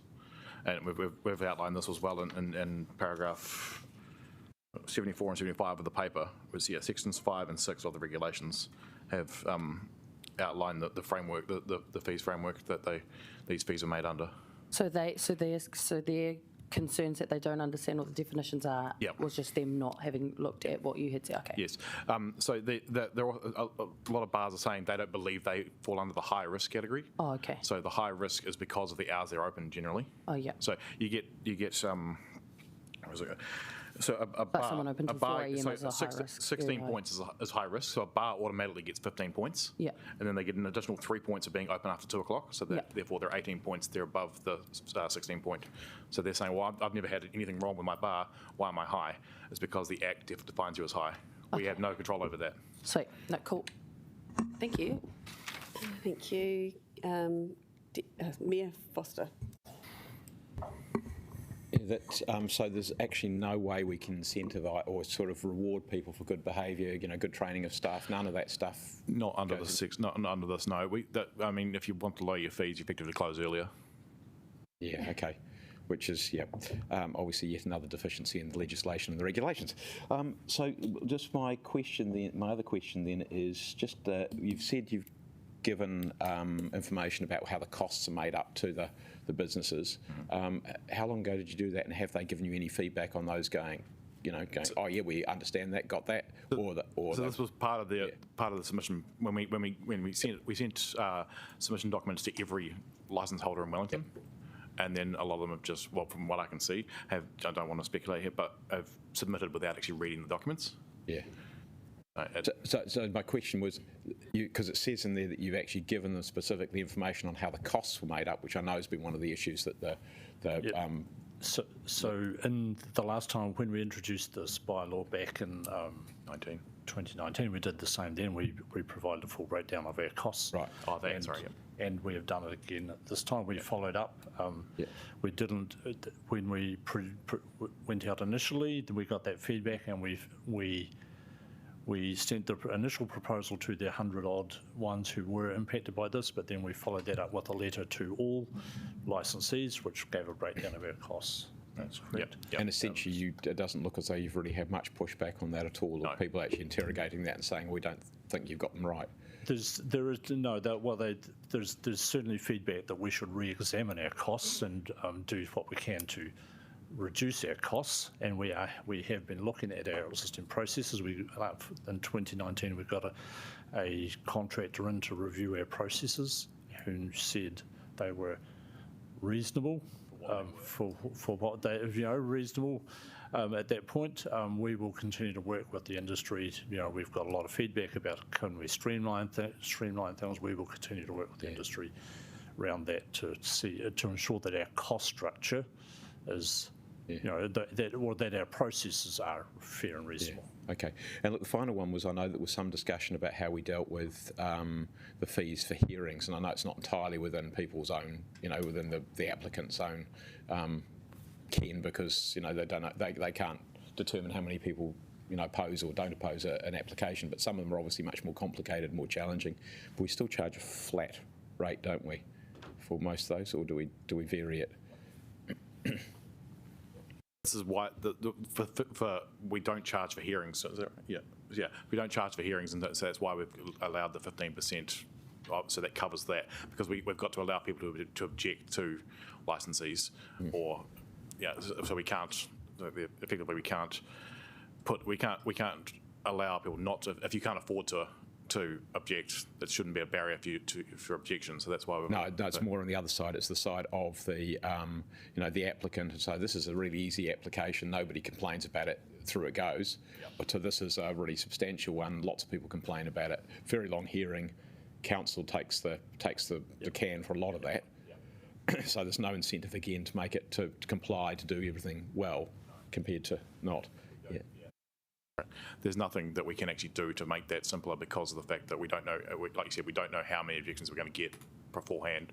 and we've outlined this as well in paragraph 74 and 75 of the paper. Was sections 5 and 6 of the regulations have outlined the framework, the fees framework that these fees are made under. So their concerns that they don't understand what the definitions are was just them not having looked at what you had said. Okay. Yes. So there are a lot of bars are saying they don't believe they fall under the high risk category. Oh, okay. So the high risk is because of the hours they're open generally. Oh, yeah. So you get what was it? So a But bar, someone open till 4 a.m. is a high risk. 16 very points is high risk. So a bar automatically gets 15 points. Yeah. And then they get an additional 3 points of being open after 2 o'clock. So therefore they're 18 points. They're above the 16 point. So they're saying, well, I've never had anything wrong with my bar. Why am I high? It's because the Act defines you as high. We have no control over that. Sweet. No, cool. Thank you. Thank you. Mia Foster. So there's actually no way we can incentivise or sort of reward people for good behaviour, good training of staff. None of that stuff. Not under not under this. No. I mean, if you want to lower your fees, you effectively close earlier. Yeah. Okay. Which is obviously yet another deficiency in the legislation and the regulations. So just my other question then is just you've said you've given information about how the costs are made up to the businesses. How long ago did you do that, and have they given you any feedback on those going, oh yeah, we understand that, got that, So this was part of the submission when we sent submission documents to every licence holder in Wellington. And then a lot of them have just, well, from what I can see, I don't want to speculate here, but have submitted without actually reading the documents. Yeah. So my question was, because it says in there that you've actually given them specifically information on how the costs were made up, which I know has been one of the issues that So in the last time when we introduced this bylaw back in 2019, we did the same then. We provided a full breakdown of our costs. Right. Oh, that's right. And we have done it again this time. We followed up. We didn't when we went out initially. We got that feedback, and we sent the initial proposal to the 100-odd ones who were impacted by this, but then we followed that up with a letter to all licensees, which gave a breakdown of our costs. That's correct. Yep. And essentially, it doesn't look as though you've really had much pushback on that at all, or people actually interrogating that and saying, we don't think you've got them right. There's certainly feedback that we should re-examine our costs and do what we can to reduce our costs, and we have been looking at our existing processes. In 2019 we got a contractor in to review our processes, who said they were reasonable for what they reasonable. At that point, we will continue to work with the industry. We've got a lot of feedback about can we streamline things. We will continue to work with the industry around that to ensure that our cost structure is that our processes are fair and reasonable. Yeah. Okay. And look, the final one was, I know there was some discussion about how we dealt with the fees for hearings, and I know it's not entirely within people's own, within the applicant's own ken, because they can't determine how many people oppose or don't oppose an application, but some of them are obviously much more complicated, more challenging. But we still charge a flat rate, don't we, for most of those, or do we vary it? This is why we don't charge for hearings. So we don't charge for hearings, and so that's why we've allowed the 15%. So that covers that, because we've got to allow people to object to licensees, or so we can't effectively we can't allow people not to, if you can't afford to object, that shouldn't be a barrier for objection. So that's why we're... No, it's more on the other side. It's the side of the the applicant. So this is a really easy application. Nobody complains about it. Through it goes. Yep. But to this is a really substantial one. Lots of people complain about it. Very long hearing. Council takes the can for a lot of that. Yep. So there's no incentive again to make it to comply, to do everything well, compared to not. Yeah. There's nothing that we can actually do to make that simpler because of the fact that we don't know, like you said, we don't know how many objections we're going to get beforehand.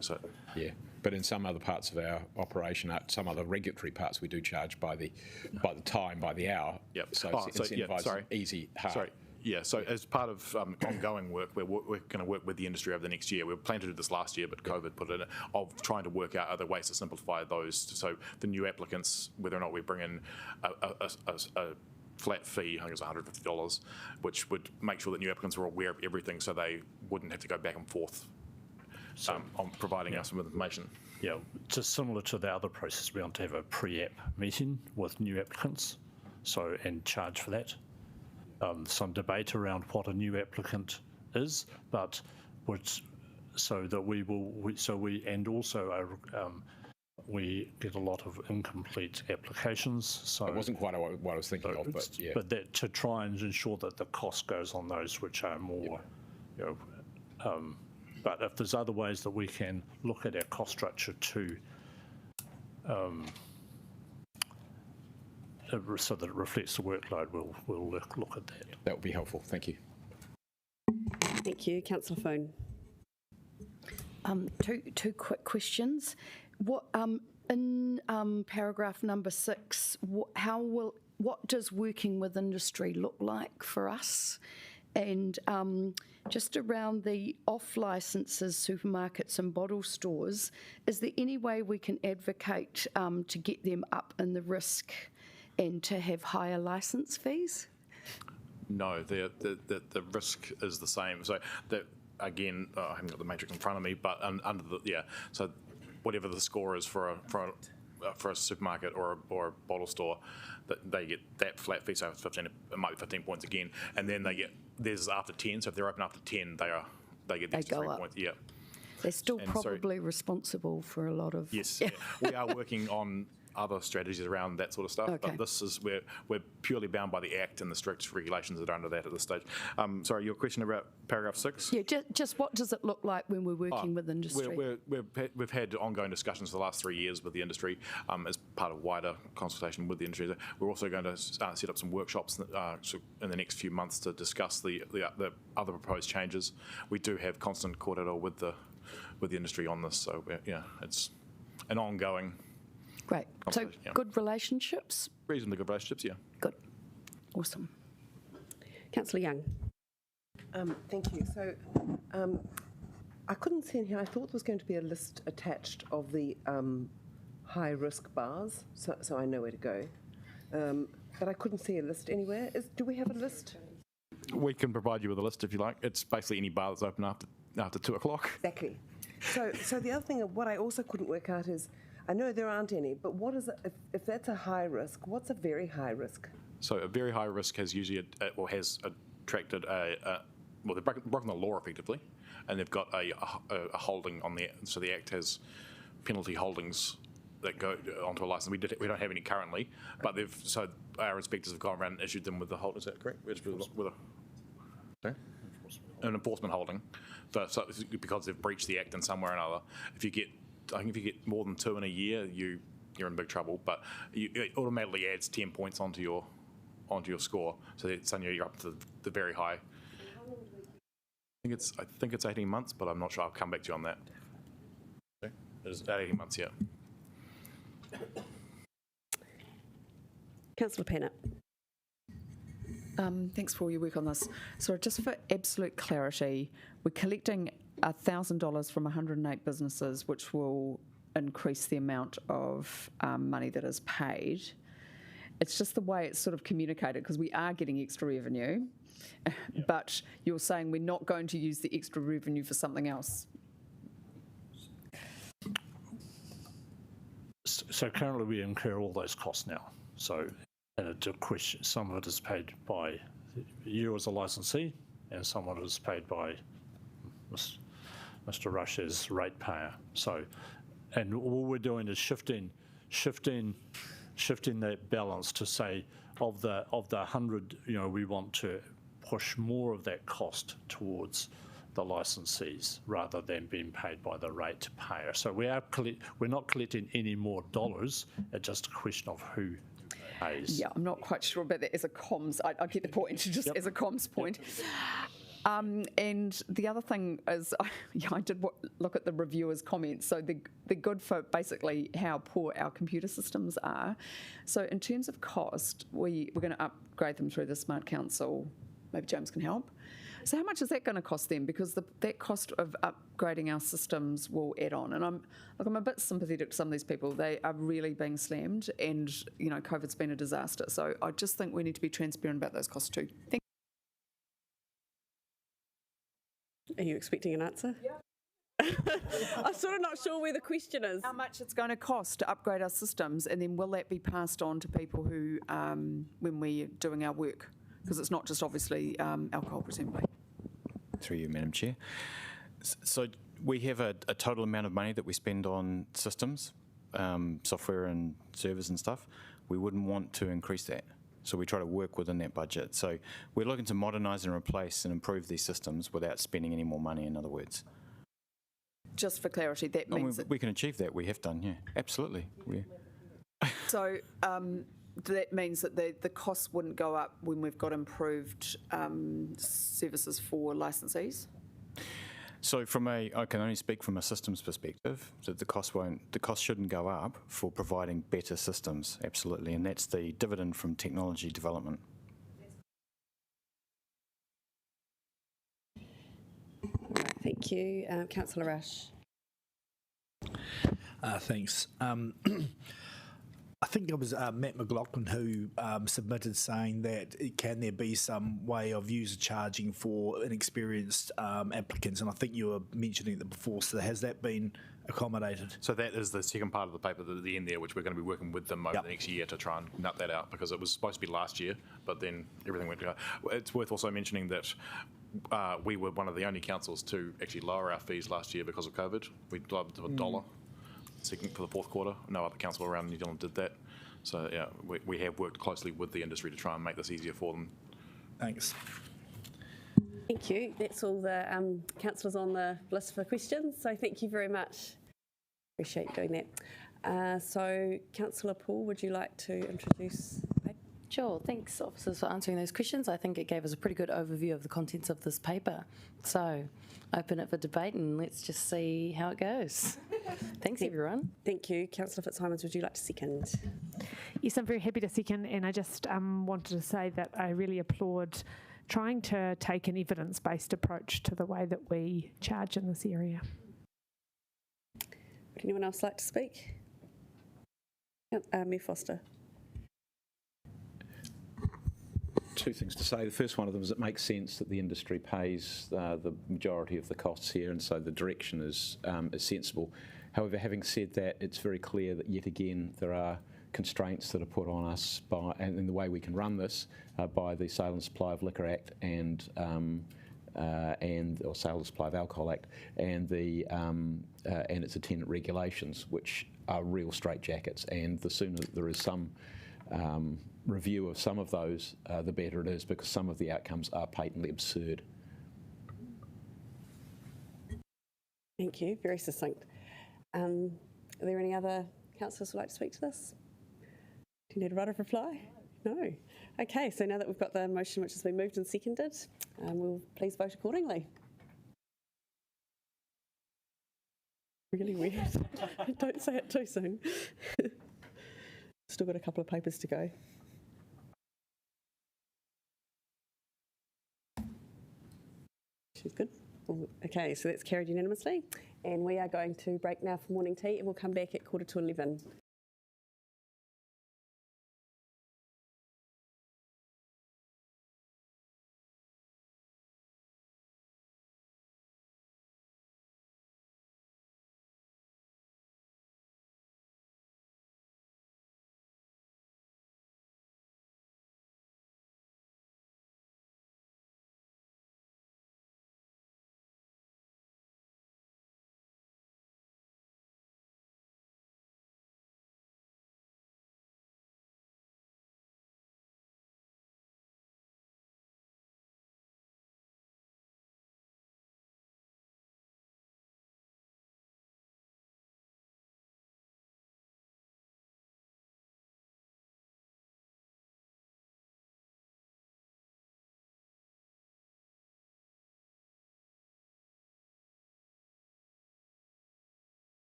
So yeah, but in some other parts of our operation, some other regulatory parts, we do charge by the time, by the hour. Yep. So sorry. Easy, hard. Sorry. Yeah, so as part of ongoing work, we're going to work with the industry over the next year. We planned to do this last year, but COVID put it in, of trying to work out other ways to simplify those. So the new applicants, whether or not we bring in a flat fee, I think it's $150, which would make sure that new applicants are aware of everything so they wouldn't have to go back and forth on providing us with information. Yeah, just similar to the other process, we want to have a pre-app meeting with new applicants, and charge for that. Some debate around what a new applicant is, but we get a lot of incomplete applications. So it wasn't quite what I was thinking of, but yeah. But that to try and ensure that the cost goes on those which are more, but if there's other ways that we can look at our cost structure to, so that it reflects the workload, we'll look at that. That would be helpful. Thank you. Thank you. Councillor Foon. Two quick questions. What in paragraph number 6? What does working with industry look like for us? And just around the off licences, supermarkets and bottle stores, is there any way we can advocate to get them up in the risk and to have higher licence fees? No, the risk is the same. So that again, I haven't got the matrix in front of me, but under the so whatever the score is for a supermarket or a bottle store, that they get that flat fee. So it's 15, it might be 15 points again, and then they get theirs after 10. So if they're open after 10, they get the extra 3 points. Yeah. They're still probably responsible for a lot of. Yes, we are working on other strategies around that sort of stuff, but this is we're purely bound by the Act and the strict regulations that are under that at this stage. Sorry, your question about paragraph 6? Yeah, just what does it look like when we're working with industry? We've had ongoing discussions for the last 3 years with the industry as part of wider consultation with the industry. We're also going to set up some workshops in the next few months to discuss the other proposed changes. We do have constant kōrero with the industry on this, so it's an ongoing. Great. So good relationships? Reasonably good relationships, yeah. Good. Awesome. Councillor Young. Thank you. So I couldn't see in here, I thought there was going to be a list attached of the high-risk bars, so I know where to go. But I couldn't see a list anywhere. Do we have a list? We can provide you with a list if you like. It's basically any bar that's open after 2 o'clock. Exactly. So the other thing, what I also couldn't work out is, I know there aren't any, but what is it, if that's a high risk, what's a very high risk? So a very high risk has usually, has attracted they've broken the law effectively, and they've got a holding on so the Act has penalty holdings that go onto a licence. We don't have any currently, but so our inspectors have gone around and issued them with the hold. Is that correct? With an enforcement holding, so because they've breached the Act in some way or another. I think if you get more than 2 in a year, you're in big trouble. But it automatically adds 10 points onto your score, so suddenly you're up to the very high. I think it's 18 months, but I'm not sure. I'll come back to you on that. Okay. It's 18 months, yeah. Councillor Pennant. Thanks for all your work on this. So just for absolute clarity, we're collecting $1,000 from 108 businesses, which will increase the amount of money that is paid. It's just the way it's sort of communicated, because we are getting extra revenue, but you're saying we're not going to use the extra revenue for something else. So currently we incur all those costs now. So, and it's a question, some of it is paid by you as a licensee, and some of it is paid by Mr. Rush as ratepayer. So, and all we're doing is shifting that balance to say of the 100, we want to push more of that cost towards the licensees rather than being paid by the ratepayer. So we're not collecting any more dollars. It's just a question of who. Yeah, I'm not quite sure about that as a comms. I get the point, just as a comms point. And the other thing is, I did look at the reviewers' comments. So they're good for basically how poor our computer systems are. So in terms of cost, we're going to upgrade them through the Smart Council. Maybe James can help. So how much is that going to cost them? Because that cost of upgrading our systems will add on. And I'm a bit sympathetic to some of these people. They are really being slammed, and COVID's been a disaster. So I just think we need to be transparent about those costs too. Are you expecting an answer? Yeah. I'm sort of not sure where the question is. How much it's going to cost to upgrade our systems, and then will that be passed on to people who, when we're doing our work? Because it's not just obviously alcohol, presumably. Through you, Madam Chair. So we have a total amount of money that we spend on systems, software and servers and stuff. We wouldn't want to increase that. So we try to work within that budget. So we're looking to modernise and replace and improve these systems without spending any more money, in other words. Just for clarity, that means we can achieve that. We have done, yeah. Absolutely. So that means that the costs wouldn't go up when we've got improved services for licensees? So I can only speak from a systems perspective, that the cost shouldn't go up for providing better systems, absolutely, and that's the dividend from technology development. Right, thank you. Councillor Rush. Thanks. I think it was Matt McLaughlin who submitted saying that can there be some way of user charging for inexperienced applicants, and I think you were mentioning that before, so has that been accommodated? So that is the second part of the paper at the end there, which we're going to be working with them over the next year to try and nut that out, because it was supposed to be last year, but then everything went to go. It's worth also mentioning that we were one of the only councils to actually lower our fees last year because of COVID. We lowered to $1. For the fourth quarter. No other council around New Zealand did that. So yeah, we have worked closely with the industry to try and make this easier for them. Thanks. Thank you. That's all the councillors on the list for questions. So thank you very much. Appreciate you doing that. So Councillor Paul, would you like to introduce? Sure, thanks officers for answering those questions. I think it gave us a pretty good overview of the contents of this paper. So open it for debate and let's just see how it goes. Thanks everyone. Thank you. Councillor Fitzsimons, would you like to second? Yes, I'm very happy to second, and I just wanted to say that I really applaud trying to take an evidence-based approach to the way that we charge in this area. Would anyone else like to speak? Mayor Foster. Two things to say. The first one of them is it makes sense that the industry pays the majority of the costs here, and so the direction is sensible. However, having said that, it's very clear that yet again there are constraints that are put on us and in the way we can run this by the Sale and Supply of Liquor Act and Sale and Supply of Alcohol Act and its attendant regulations, which are real straitjackets. And the sooner that there is some review of some of those, the better it is, because some of the outcomes are patently absurd. Thank you. Very succinct. Are there any other councillors who would like to speak to this? Do you need a right of reply? No. Okay, so now that we've got the motion which has been moved and seconded, we'll please vote accordingly. Really weird. Don't say it too soon. Still got a couple of papers to go. She's good. Okay, so that's carried unanimously. And we are going to break now for morning tea, and we'll come back at 11:15.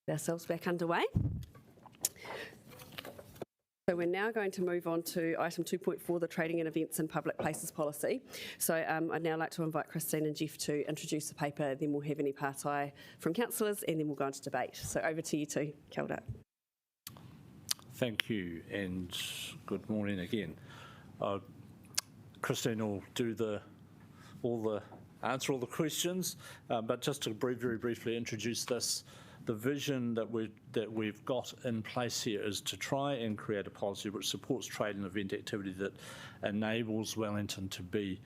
Ourselves back underway. So we're now going to move on to item 2.4, the Trading and Events in Public Places Policy. So I'd now like to invite Christine and Jeff to introduce the paper, then we'll have any partai from councillors, and then we'll go into debate. So over to you two. Kia ora. Thank you, and good morning again. Christine will do answer all the questions, but just to very briefly introduce this. The vision that we've got in place here is to try and create a policy which supports trade and event activity that enables Wellington to be,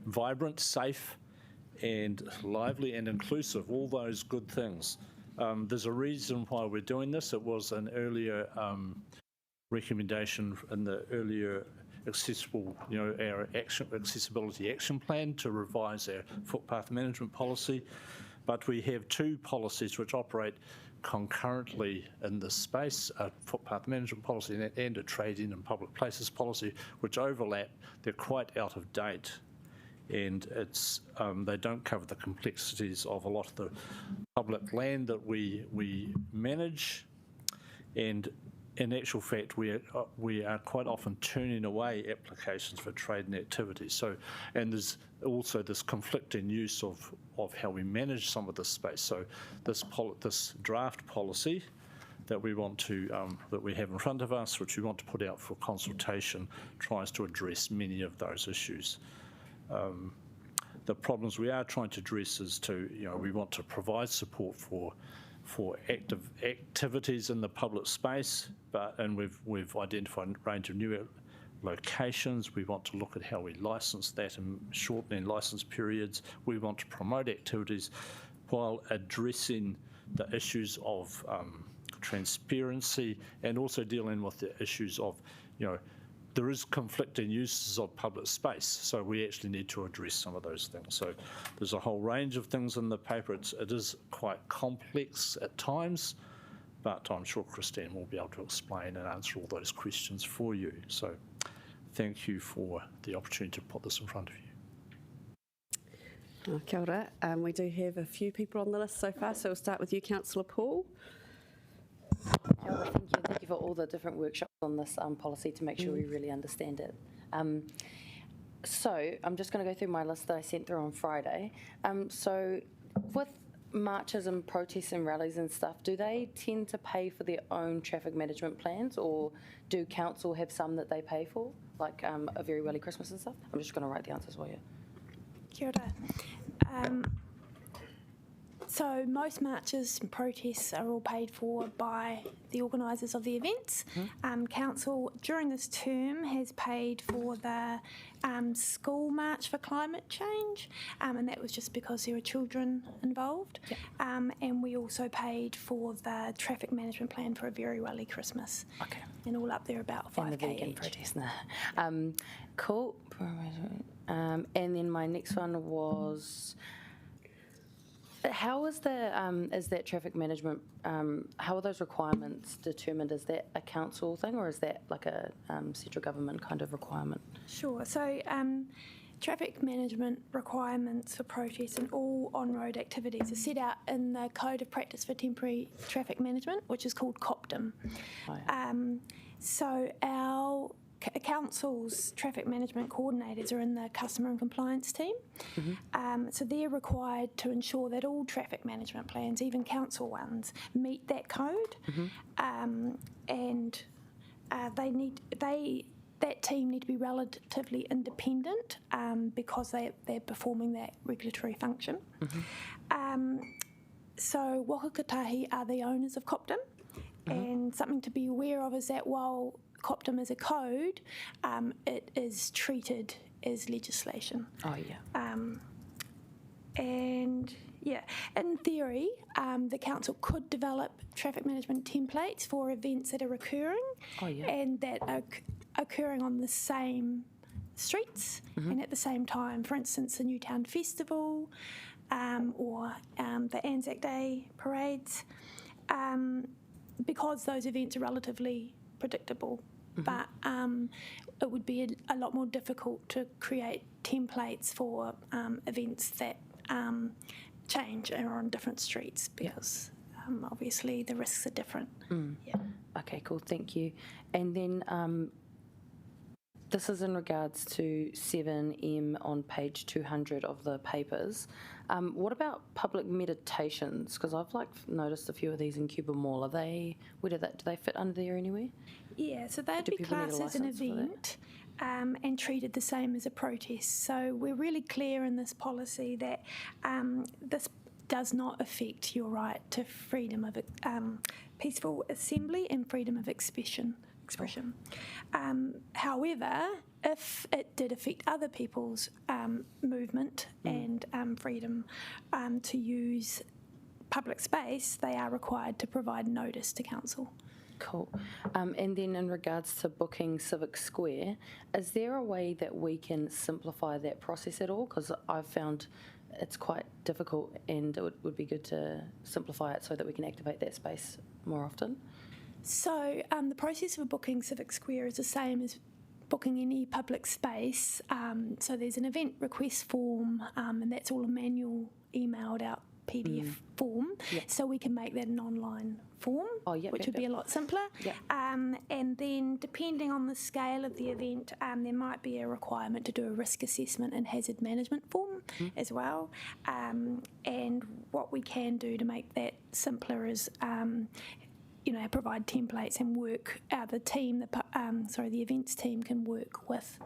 vibrant, safe, and lively and inclusive. All those good things. There's a reason why we're doing this. It was an earlier recommendation in the earlier our accessibility action plan to revise our footpath management policy. But we have two policies which operate concurrently in this space, a footpath management policy and a trading and public places policy, which overlap. They're quite out of date, and they don't cover the complexities of a lot of the public land that we manage. And in actual fact, we are quite often turning away applications for trade and activity. So, and there's also this conflicting use of how we manage some of this space. So, this draft policy that we want to that we have in front of us, which we want to put out for consultation, tries to address many of those issues. The problems we are trying to address is we want to provide support for active activities in the public space, and we've identified a range of new locations. We want to look at how we license that and shortening license periods. We want to promote activities while addressing the issues of transparency and also dealing with the issues of, there is conflicting uses of public space, so we actually need to address some of those things. So there's a whole range of things in the paper. It is quite complex at times, but I'm sure Christine will be able to explain and answer all those questions for you. So thank you for the opportunity to put this in front of you. Kia ora. We do have a few people on the list so far, so we'll start with you, Councillor Paul. Kia ora, thank you for all the different workshops on this policy to make sure we really understand it. So I'm just going to go through my list that I sent through on Friday. So with marches and protests and rallies and stuff, do they tend to pay for their own traffic management plans, or do council have some that they pay for, like a Very Welly Christmas and stuff? I'm just going to write the answers for you. Kia ora. So most marches and protests are all paid for by the organisers of the events. Council, during this term, has paid for the school march for climate change, and that was just because there were children involved. And we also paid for the traffic management plan for a Very Welly Christmas. Okay. And all up there about 5K and the vegan each. protest. Cool. And then my next one was, how is that traffic management, how are those requirements determined? Is that a council thing, or is that like a central government kind of requirement? Sure. So traffic management requirements for protests and all on-road activities are set out in the Code of Practice for Temporary Traffic Management, which is called COPTM. Oh, yeah. So our council's traffic management coordinators are in the customer and compliance team. So they're required to ensure that all traffic management plans, even council ones, meet that code. And that team need to be relatively independent because they're performing that regulatory function. So Wakakatahi are the owners of COPTM, and something to be aware of is that while COPTM is a code, it is treated as legislation. Oh, yeah. And yeah, in theory, the council could develop traffic management templates for events that are occurring and that are occurring on the same streets and at the same time. For instance, the Newtown Festival or the Anzac Day parades, because those events are relatively predictable. But it would be a lot more difficult to create templates for events that change or on different streets because obviously the risks are different. Yeah. Okay, cool, thank you. And then this is in regards to 7M on page 200 of the papers. What about public meditations? Because I've noticed a few of these in Cuba Mall. Are they, do they fit under there anywhere? Yeah, so they'd Do be people need a classed as an licence for that? event and treated the same as a protest. So we're really clear in this policy that this does not affect your right to freedom of peaceful assembly and freedom of expression. However, if it did affect other people's movement and freedom to use public space, they are required to provide notice to council. Cool. And then in regards to booking Civic Square, is there a way that we can simplify that process at all? Because I've found it's quite difficult and it would be good to simplify it so that we can activate that space more often. So the process for booking Civic Square is the same as booking any public space. So there's an event request form and that's all a manual emailed out PDF form. So we can make that an online form, which would be a lot simpler. And then depending on the scale of the event, there might be a requirement to do a risk assessment and hazard management form as well. And what we can do to make that simpler is provide templates and work. The team, the events team can work with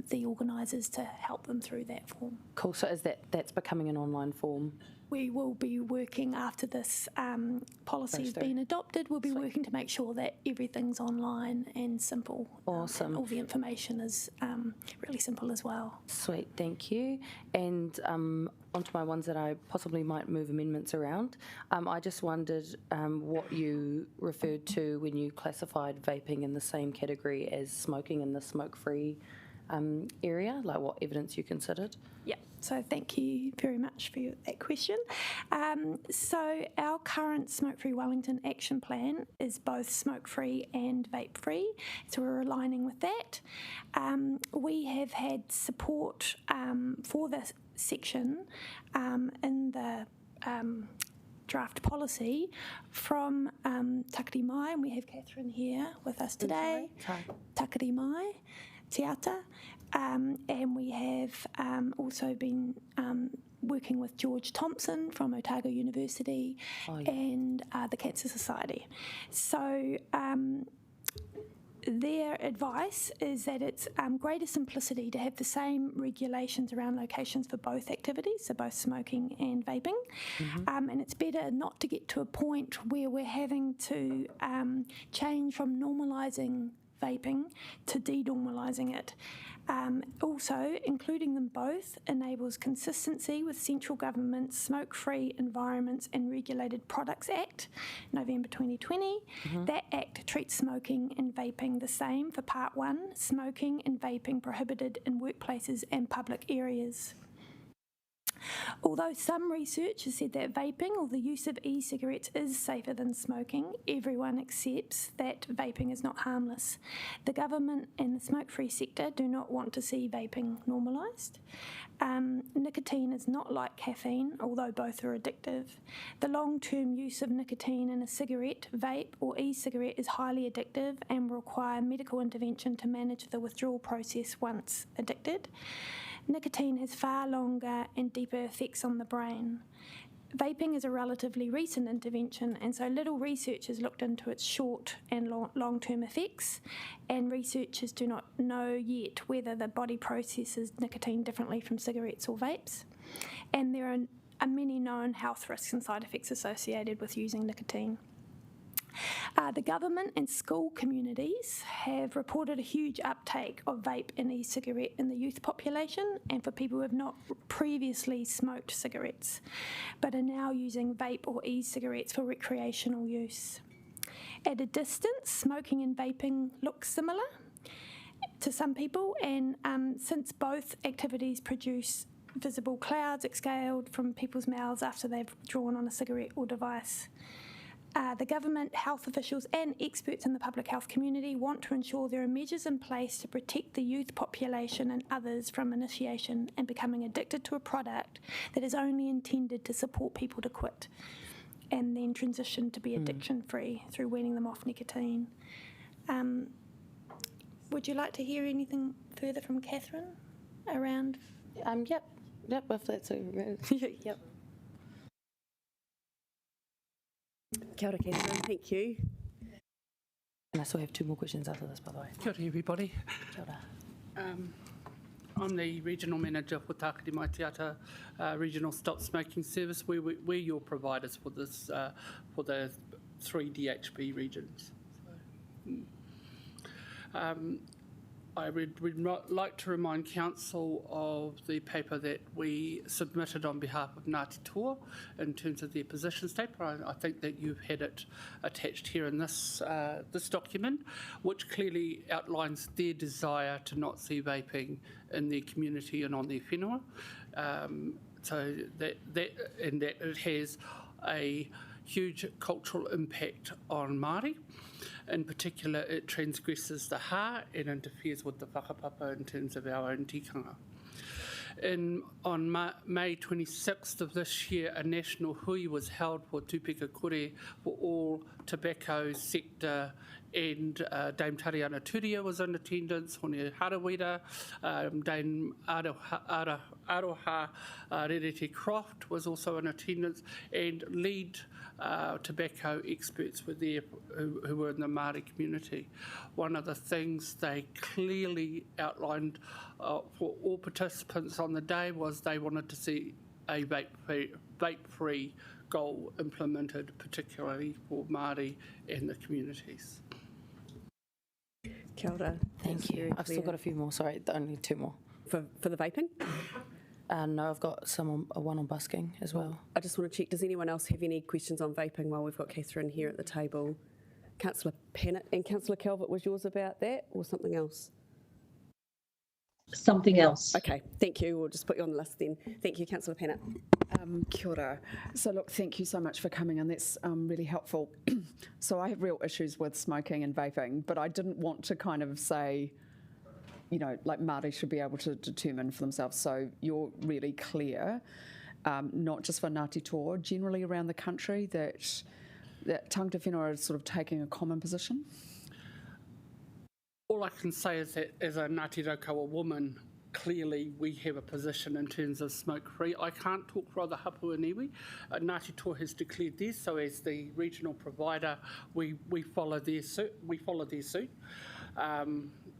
the organisers to help them through that form. Cool. So that's becoming an online form? We will be working after this policy has been adopted. We'll be working to make sure that everything's online and simple. Awesome. And all the information is really simple as well. Sweet, thank you. And onto my ones that I possibly might move amendments around. I just wondered what you referred to when you classified vaping in the same category as smoking in the smoke-free area, like what evidence you considered. Yeah, so thank you very much for that question. So our current Smoke-Free Wellington action plan is both smoke-free and vape-free, so we're aligning with that. We have had support for this section in the draft policy from Takarimatiata, and we have Catherine here with us today. Takarimatiata, and we have also been working with George Thompson from Otago University and the Cancer Society. So their advice is that it's greater simplicity to have the same regulations around locations for both activities, so both smoking and vaping, and it's better not to get to a point where we're having to change from normalising vaping to denormalising it. Also, including them both enables consistency with Central Government's Smoke-Free Environments and Regulated Products Act, November 2020. That act treats smoking and vaping the same for Part 1, smoking and vaping prohibited in workplaces and public areas. Although some research has said that vaping or the use of e-cigarettes is safer than smoking, everyone accepts that vaping is not harmless. The government and the smoke-free sector do not want to see vaping normalised. Nicotine is not like caffeine, although both are addictive. The long-term use of nicotine in a cigarette, vape or e-cigarette is highly addictive and will require medical intervention to manage the withdrawal process once addicted. Nicotine has far longer and deeper effects on the brain. Vaping is a relatively recent intervention, and so little research has looked into its short and long-term effects, and researchers do not know yet whether the body processes nicotine differently from cigarettes or vapes. And there are many known health risks and side effects associated with using nicotine. The government and school communities have reported a huge uptake of vape and e-cigarette in the youth population and for people who have not previously smoked cigarettes but are now using vape or e-cigarettes for recreational use. At a distance, smoking and vaping look similar to some people, and since both activities produce visible clouds exhaled from people's mouths after they've drawn on a cigarette or device. The government, health officials and experts in the public health community want to ensure there are measures in place to protect the youth population and others from initiation and becoming addicted to a product that is only intended to support people to quit and then transition to be addiction-free through weaning them off nicotine. Would you like to hear anything further from Catherine around? Yep, if that's a yep. Kia ora, Catherine. Thank you. And I still have 2 more questions after this, by the way. Kia ora, everybody. Kia ora. I'm the Regional Manager for Takarimatiata Regional Stop Smoking Service. We're your providers for this, for the 3 DHB regions. I would like to remind Council of the paper that we submitted on behalf of Ngāti Toa in terms of their position statement. I think that you've had it attached here in this document, which clearly outlines their desire to not see vaping in their community and on their whenua. So that it has a huge cultural impact on Māori. In particular, it transgresses the hā and interferes with the whakapapa in terms of our own tikanga. On May 26th of this year, a national hui was held for tūpeka kore for all tobacco sector, and Dame Tariana Turia was in attendance, Hone Harawira, Dame Aroha Rerete Croft was also in attendance, and lead tobacco experts were there who were in the Māori community. One of the things they clearly outlined for all participants on the day was they wanted to see a vape-free goal implemented, particularly for Māori and the communities. Kia ora. Thank you. I've still got a few more, sorry, only 2 more. For the vaping? No, I've got one on busking as well. I just want to check, does anyone else have any questions on vaping while we've got Catherine here at the table? Councillor Pennant and Councillor Calvert, was yours about that or something else? Something else. Okay, thank you. We'll just put you on the list then. Thank you, Councillor Pennant. Kia ora. So look, thank you so much for coming in. That's really helpful. So I have real issues with smoking and vaping, but I didn't want to kind of say, you know, like Māori should be able to determine for themselves. So you're really clear, not just for Ngāti Toa, generally around the country, that tangata whenua is sort of taking a common position? All I can say is that as a Ngāti Raukawa woman, clearly we have a position in terms of smoke-free. I can't talk for other hapua niwi. Ngāti Toa has declared this, so as the regional provider, we follow their suit.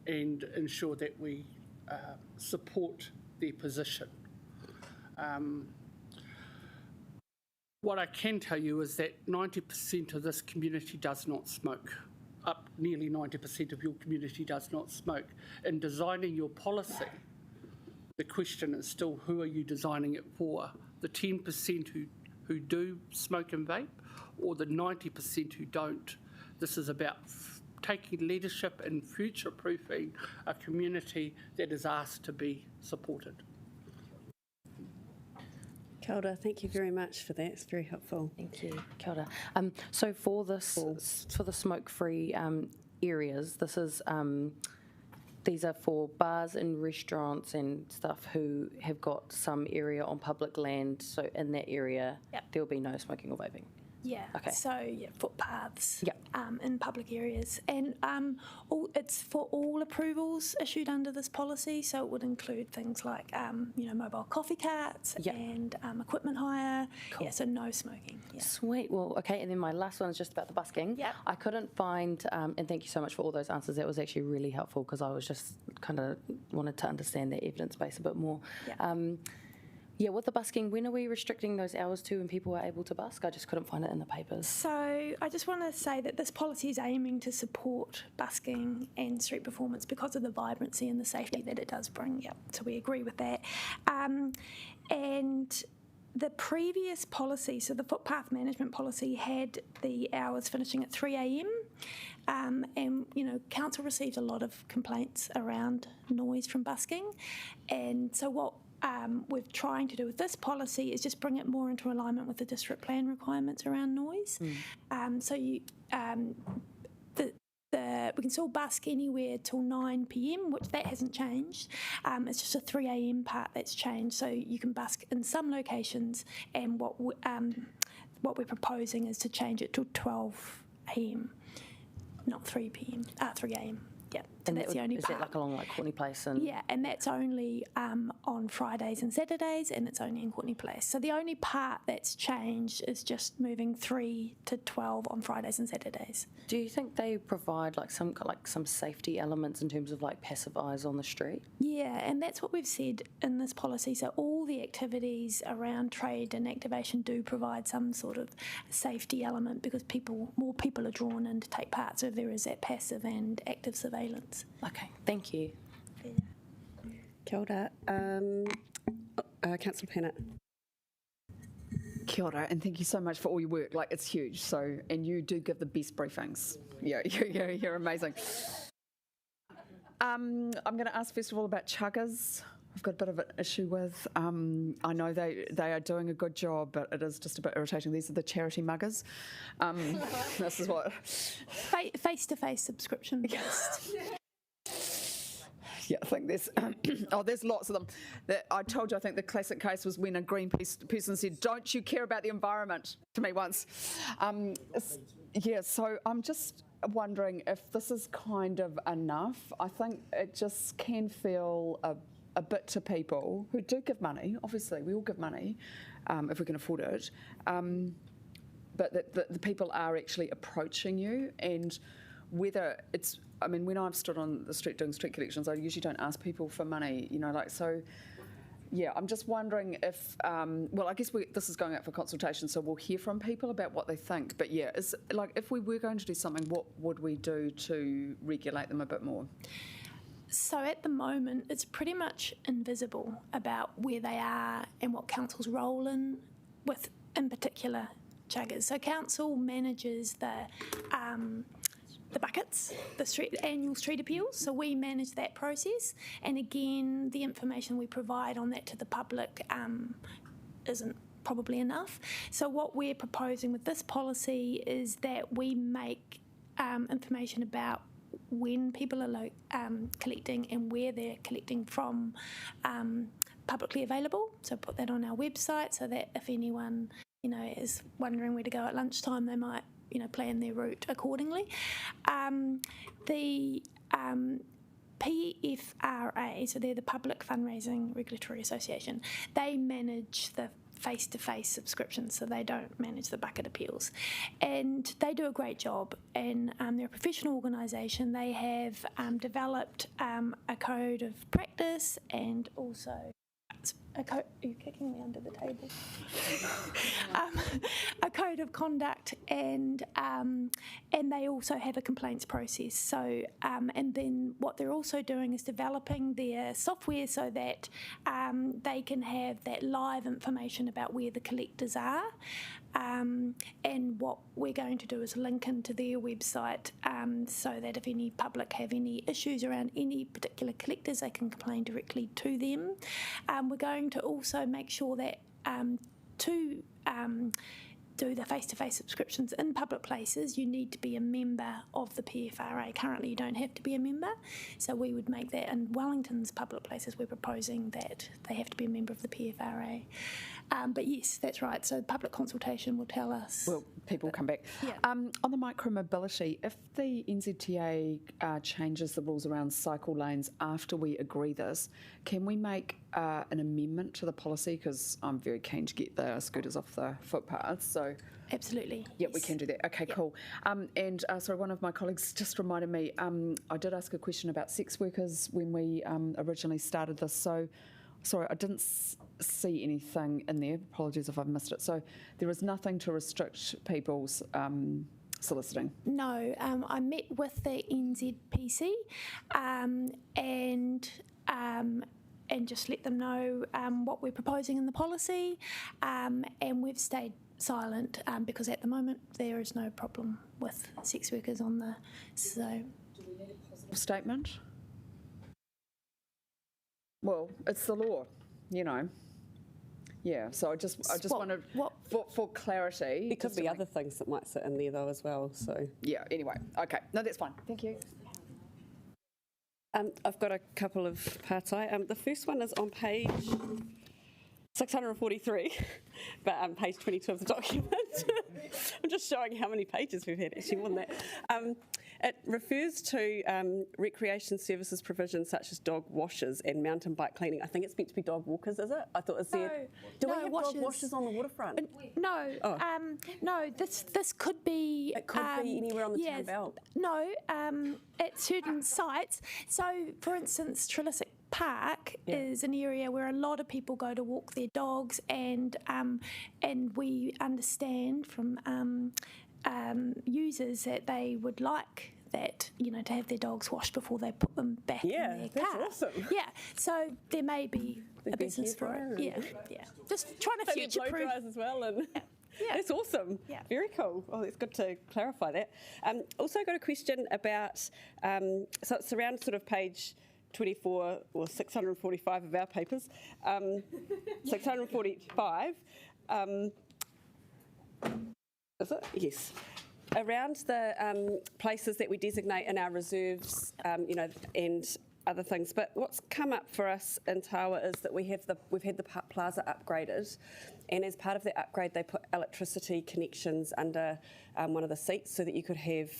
And ensure that we support their position. What I can tell you is that 90% of this community does not smoke. Nearly 90% of your community does not smoke. In designing your policy, the question is still, who are you designing it for? The 10% who do smoke and vape, or the 90% who don't? This is about taking leadership and future-proofing a community that is asked to be supported. Kia ora, thank you very much for that. It's very helpful. Thank you. Kia ora. So for the smoke-free areas, this is these are for bars and restaurants and stuff who have got some area on public land. So in that area, there will be no smoking or vaping. Yeah. Okay. So footpaths. In public areas, and it's for all approvals issued under this policy. So it would include things like mobile coffee carts and equipment hire. Cool. Yeah. So no smoking. Yeah. Sweet. Well, okay. And then my last one is just about the busking. Yeah. I couldn't find, and thank you so much for all those answers. That was actually really helpful because I was just kind of wanted to understand the evidence base a bit more. Yeah. With the busking, when are we restricting those hours to when people are able to busk? I just couldn't find it in the papers. So I just want to say that this policy is aiming to support busking and street performance because of the vibrancy and the safety that it does bring. So we agree with that. And the previous policy, so the footpath management policy, had the hours finishing at 3 a.m. And council received a lot of complaints around noise from busking. And so what we're trying to do with this policy is just bring it more into alignment with the district plan requirements around noise. So you, we can still busk anywhere till 9 p.m, which that hasn't changed. It's just a 3 a.m. part that's changed. So you can busk in some locations, and what we're proposing is to change it to 12 a.m, not 3 p.m, 3 a.m. Yeah, and that's the only part. Is that like along like Courtney Place? And Yeah, and that's only on Fridays and Saturdays, and it's only in Courtney Place. So the only part that's changed is just moving 3 to 12 on Fridays and Saturdays. Do you think they provide like some safety elements in terms of like passive eyes on the street? Yeah, and that's what we've said in this policy. So all the activities around trade and activation do provide some sort of safety element, because more people are drawn in to take part. So there is that passive and active surveillance. Okay, thank you. Kia ora. Councillor Pennant. Kia ora, and thank you so much for all your work. Like, it's huge. So, and you do give the best briefings. Yeah, you're amazing. I'm going to ask first of all about chuggers. I've got a bit of an issue with. I know they are doing a good job, but it is just a bit irritating. These are the charity muggers. This is what face-to-face subscription based. Yeah, I think there's there's lots of them. I told you, I think the classic case was when a Greenpeace person said, "Don't you care about the environment?" to me once. Yeah, so I'm just wondering if this is kind of enough. I think it just can feel a bit to people who do give money. Obviously, we all give money if we can afford it. But the people are actually approaching you, and whether it's, I mean, when I've stood on the street doing street collections, I usually don't ask people for money, so, yeah, I'm just wondering if, well, I guess this is going out for consultation, so we'll hear from people about what they think, but yeah, if we were going to do something, what would we do to regulate them a bit more? So at the moment, it's pretty much invisible about where they are and what council's role in particular chuggers. So council manages the buckets, the annual street appeals. So we manage that process, and again, the information we provide on that to the public isn't probably enough. So what we're proposing with this policy is that we make information about when people are collecting and where they're collecting from publicly available. So put that on our website so that if anyone is wondering where to go at lunchtime, they might plan their route accordingly. The PFRA, so they're the Public Fundraising Regulatory Association, they manage the face-to-face subscriptions, so they don't manage the bucket appeals. And they do a great job, and they're a professional organisation. They have developed a code of practice and also are you kicking me under the table? A code of conduct, and they also have a complaints process. So, and then what they're also doing is developing their software so that they can have that live information about where the collectors are. And what we're going to do is link into their website so that if any public have any issues around any particular collectors, they can complain directly to them. We're going to also make sure that to do the face-to-face subscriptions in public places, you need to be a member of the PFRA. Currently, you don't have to be a member, so we would make that in Wellington's public places. We're proposing that they have to be a member of the PFRA. But yes, that's right. So public consultation will tell us. Well, people will come back. Yeah. On the micromobility, if the NZTA changes the rules around cycle lanes after we agree this, can we make an amendment to the policy? Because I'm very keen to get the scooters off the footpaths. So absolutely. Yeah, yes. We can do that. Okay, yep. Cool. And sorry, one of my colleagues just reminded me, I did ask a question about sex workers when we originally started this. So, sorry, I didn't see anything in there. Apologies if I've missed it. So there is nothing to restrict people's soliciting? No, I met with the NZPC and just let them know what we're proposing in the policy, and we've stayed silent because at the moment there is no problem with sex workers on the... So, do we need a positive statement? Well, it's the law. Yeah, so I just wanted for clarity. There could be other things that might sit in there though as well. So yeah. Anyway, okay. No, that's fine. Thank you. I've got a couple of parts. The first one is on page 643, but page 22 of the document. I'm just showing how many pages we've had actually on that. It refers to recreation services provisions such as dog washers and mountain bike cleaning. I think it's meant to be dog walkers, is it? I thought it said. Do we have dog washers on the waterfront? No, no. This could be. It could be anywhere on the town belt. No, at certain sites. So, for instance, Trilisic Park is an area where a lot of people go to walk their dogs, and we understand from users that they would like that, to have their dogs washed before they put them back in their car. That's awesome. Yeah, so there may be a business for it. Yeah. Just trying to future-proof as well, and that's awesome. Yeah, very cool. Oh, it's good to clarify that. Also, got a question about so it's around sort of page 24 or 645 of our papers. 645. Is it? Yes. Around the places that we designate in our reserves, and other things. But what's come up for us in Tawa is that we've had the Plaza upgraded, and as part of the upgrade, they put electricity connections under one of the seats so that you could have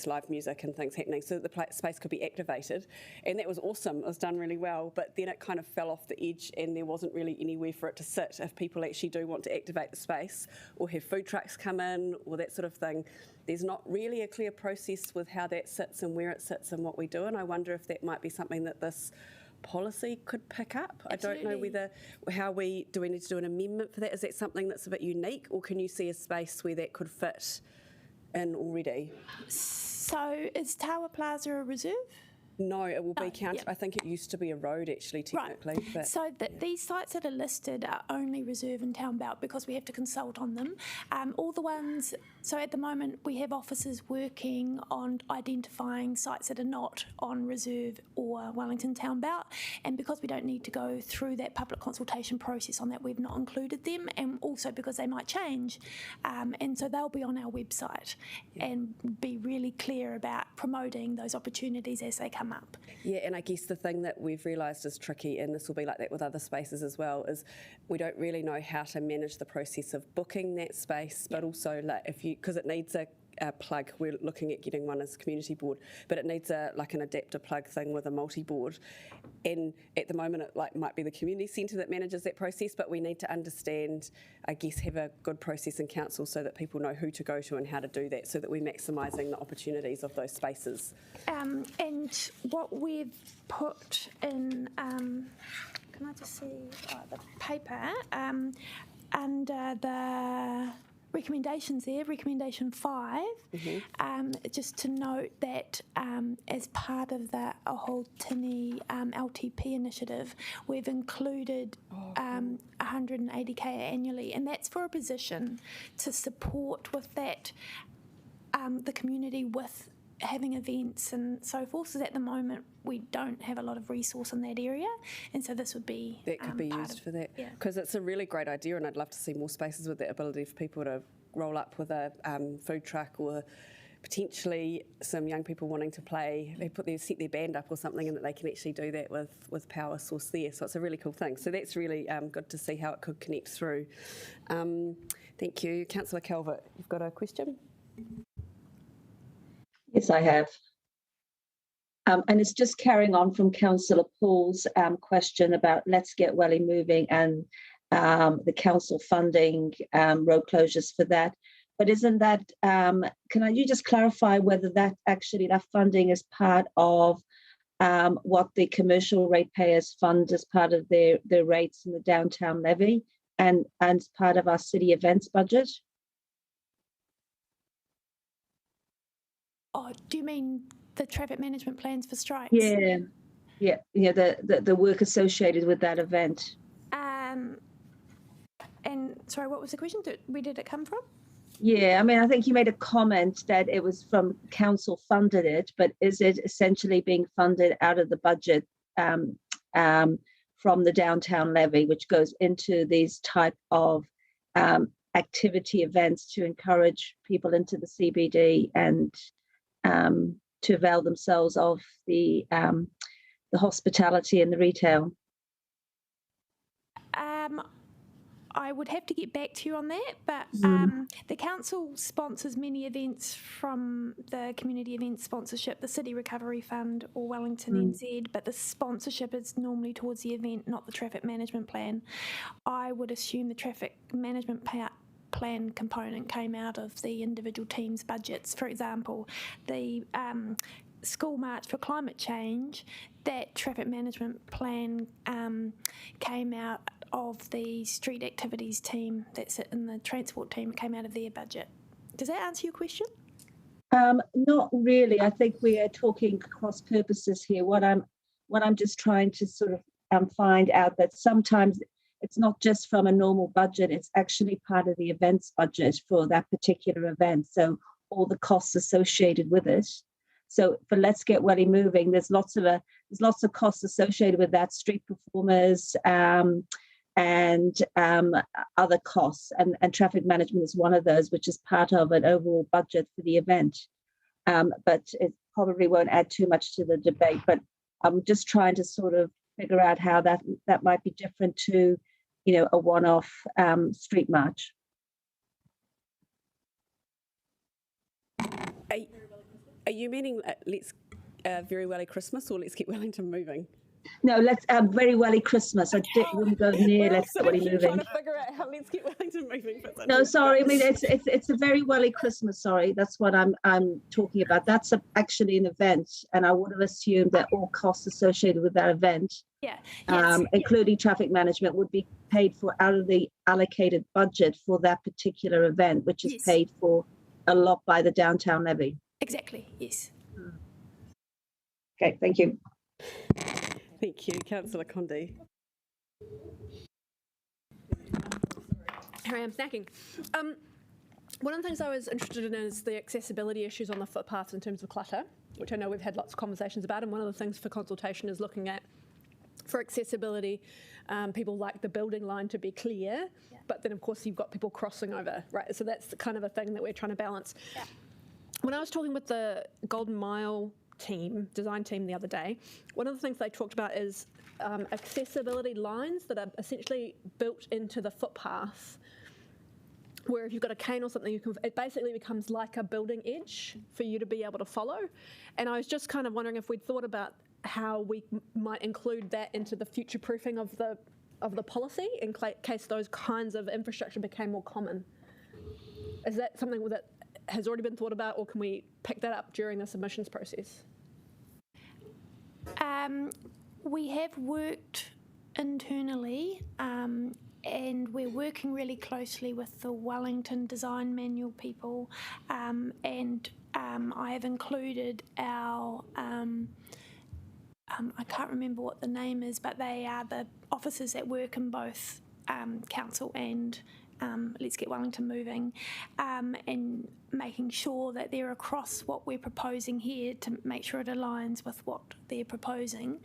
live music and things happening, so that the space could be activated. And that was awesome. It was done really well, but then it kind of fell off the edge, and there wasn't really anywhere for it to sit if people actually do want to activate the space or have food trucks come in or that sort of thing. There's not really a clear process with how that sits and where it sits and what we do, and I wonder if that might be something that this policy could pick up. Absolutely. I don't know do we need to do an amendment for that? Is that something that's a bit unique, or can you see a space where that could fit in already? So is Tawa Plaza a reserve? No, it will be counted. I think it used to be a road actually, technically. Right. But so these sites that are listed are only reserve and town belt because we have to consult on them. All the ones, so at the moment we have officers working on identifying sites that are not on reserve or Wellington town belt, and because we don't need to go through that public consultation process on that, we've not included them, and also because they might change. And so they'll be on our website and be really clear about promoting those opportunities as they come up. Yeah, and I guess the thing that we've realised is tricky, and this will be like that with other spaces as well, is we don't really know how to manage the process of booking that space, but also because it needs a plug. We're looking at getting one as a community board, but it needs an adapter plug thing with a multi-board. And at the moment, it might be the community centre that manages that process, but we need to understand, I guess, have a good process in council so that people know who to go to and how to do that, so that we're maximising the opportunities of those spaces. And what we've put in, can I just see the paper, under the recommendations there, recommendation 5, just to note that as part of the Ahotini LTP initiative, we've included 180k annually, and that's for a position to support with that the community with having events and so forth. So at the moment we don't have a lot of resource in that area, and so this would be that could be used for that, because it's a really great idea, and I'd love to see more spaces with the ability for people to roll up with a food truck, or potentially some young people wanting to play, set their band up or something, and that they can actually do that with power source there. So it's a really cool thing. So that's really good to see how it could connect through. Thank you. Councillor Calvert, you've got a question? Yes, I have. And it's just carrying on from Councillor Paul's question about Let's Get Welly moving and the council funding road closures for that. But isn't that, can you just clarify whether that funding is part of what the commercial ratepayers fund as part of their rates in the downtown levy and as part of our city events budget? Oh, do you mean the traffic management plans for strikes? Yeah, the work associated with that event. And sorry, what was the question? Where did it come from? Yeah, I mean, I think you made a comment that it was from council funded it, but is it essentially being funded out of the budget from the downtown levy, which goes into these type of activity events to encourage people into the CBD and to avail themselves of the hospitality and the retail. I would have to get back to you on that, but the council sponsors many events from the community event sponsorship, the City Recovery Fund or Wellington NZ, but the sponsorship is normally towards the event, not the traffic management plan. I would assume the traffic management plan component came out of the individual teams' budgets. For example, the School March for Climate Change, that traffic management plan came out of the street activities team that sit in the transport team. It came out of their budget. Does that answer your question? Not really. I think we are talking cross purposes here. What I'm just trying to sort of find out that sometimes it's not just from a normal budget, it's actually part of the events budget for that particular event. So all the costs associated with it. So for Let's Get Welly Moving, there's lots of costs associated with that, street performers and other costs, and traffic management is one of those, which is part of an overall budget for the event. But it probably won't add too much to the debate. But I'm just trying to sort of figure out how that might be different to, a one-off street march. Are you meaning let's Very Welly Christmas or Let's Get Wellington Moving? No, let's Very Welly Christmas. I wouldn't go near Let's Get Welly Moving. Trying to figure out how Let's Get Wellington Moving fits in. No, sorry. I mean, it's a Very Welly Christmas. Sorry, that's what I'm talking about. That's actually an event, and I would have assumed that all costs associated with that event, including traffic management, would be paid for out of the allocated budget for that particular event, which is paid for a lot by the downtown levy. Exactly. Yes. Okay. Thank you. Thank you, Councillor Condi. Here I am snacking. One of the things I was interested in is the accessibility issues on the footpaths in terms of clutter, which I know we've had lots of conversations about, and one of the things for consultation is looking at, for accessibility, people like the building line to be clear, but then of course you've got people crossing over, right? So that's the kind of a thing that we're trying to balance. Yeah. When I was talking with the Golden Mile design team the other day, one of the things they talked about is accessibility lines that are essentially built into the footpath, where if you've got a cane or something, it basically becomes like a building edge for you to be able to follow. And I was just kind of wondering if we'd thought about how we might include that into the future proofing of the policy in case those kinds of infrastructure became more common. Is that something that has already been thought about, or can we pick that up during the submissions process? We have worked internally and we're working really closely with the Wellington Design Manual people, and I have included our I can't remember what the name is, but they are the officers that work in both council and Let's Get Wellington Moving, and making sure that they're across what we're proposing here to make sure it aligns with what they're proposing.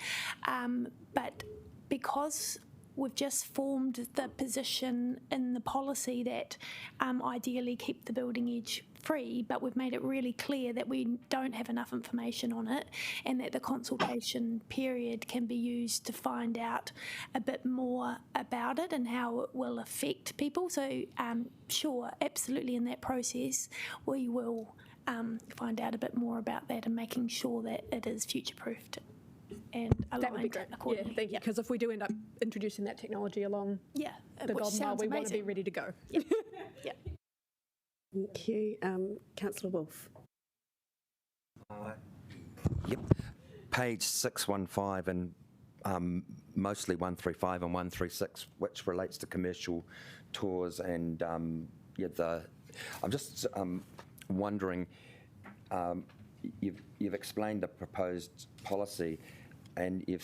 But because we've just formed the position in the policy that ideally keep the building edge free, but we've made it really clear that we don't have enough information on it, and that the consultation period can be used to find out a bit more about it and how it will affect people. So sure, absolutely, in that process we will find out a bit more about that and making sure that it is future-proofed and aligned. That would be great. Accordingly. Yeah, thank you. Because if we do end up introducing that technology along the which Golden Mile, sounds we want to be amazing. ready to go. Yeah. Thank you. Councillor Wolfe. Yep. Page 615 and mostly 135 and 136, which relates to commercial tours, and I'm just wondering, you've explained the proposed policy, and you've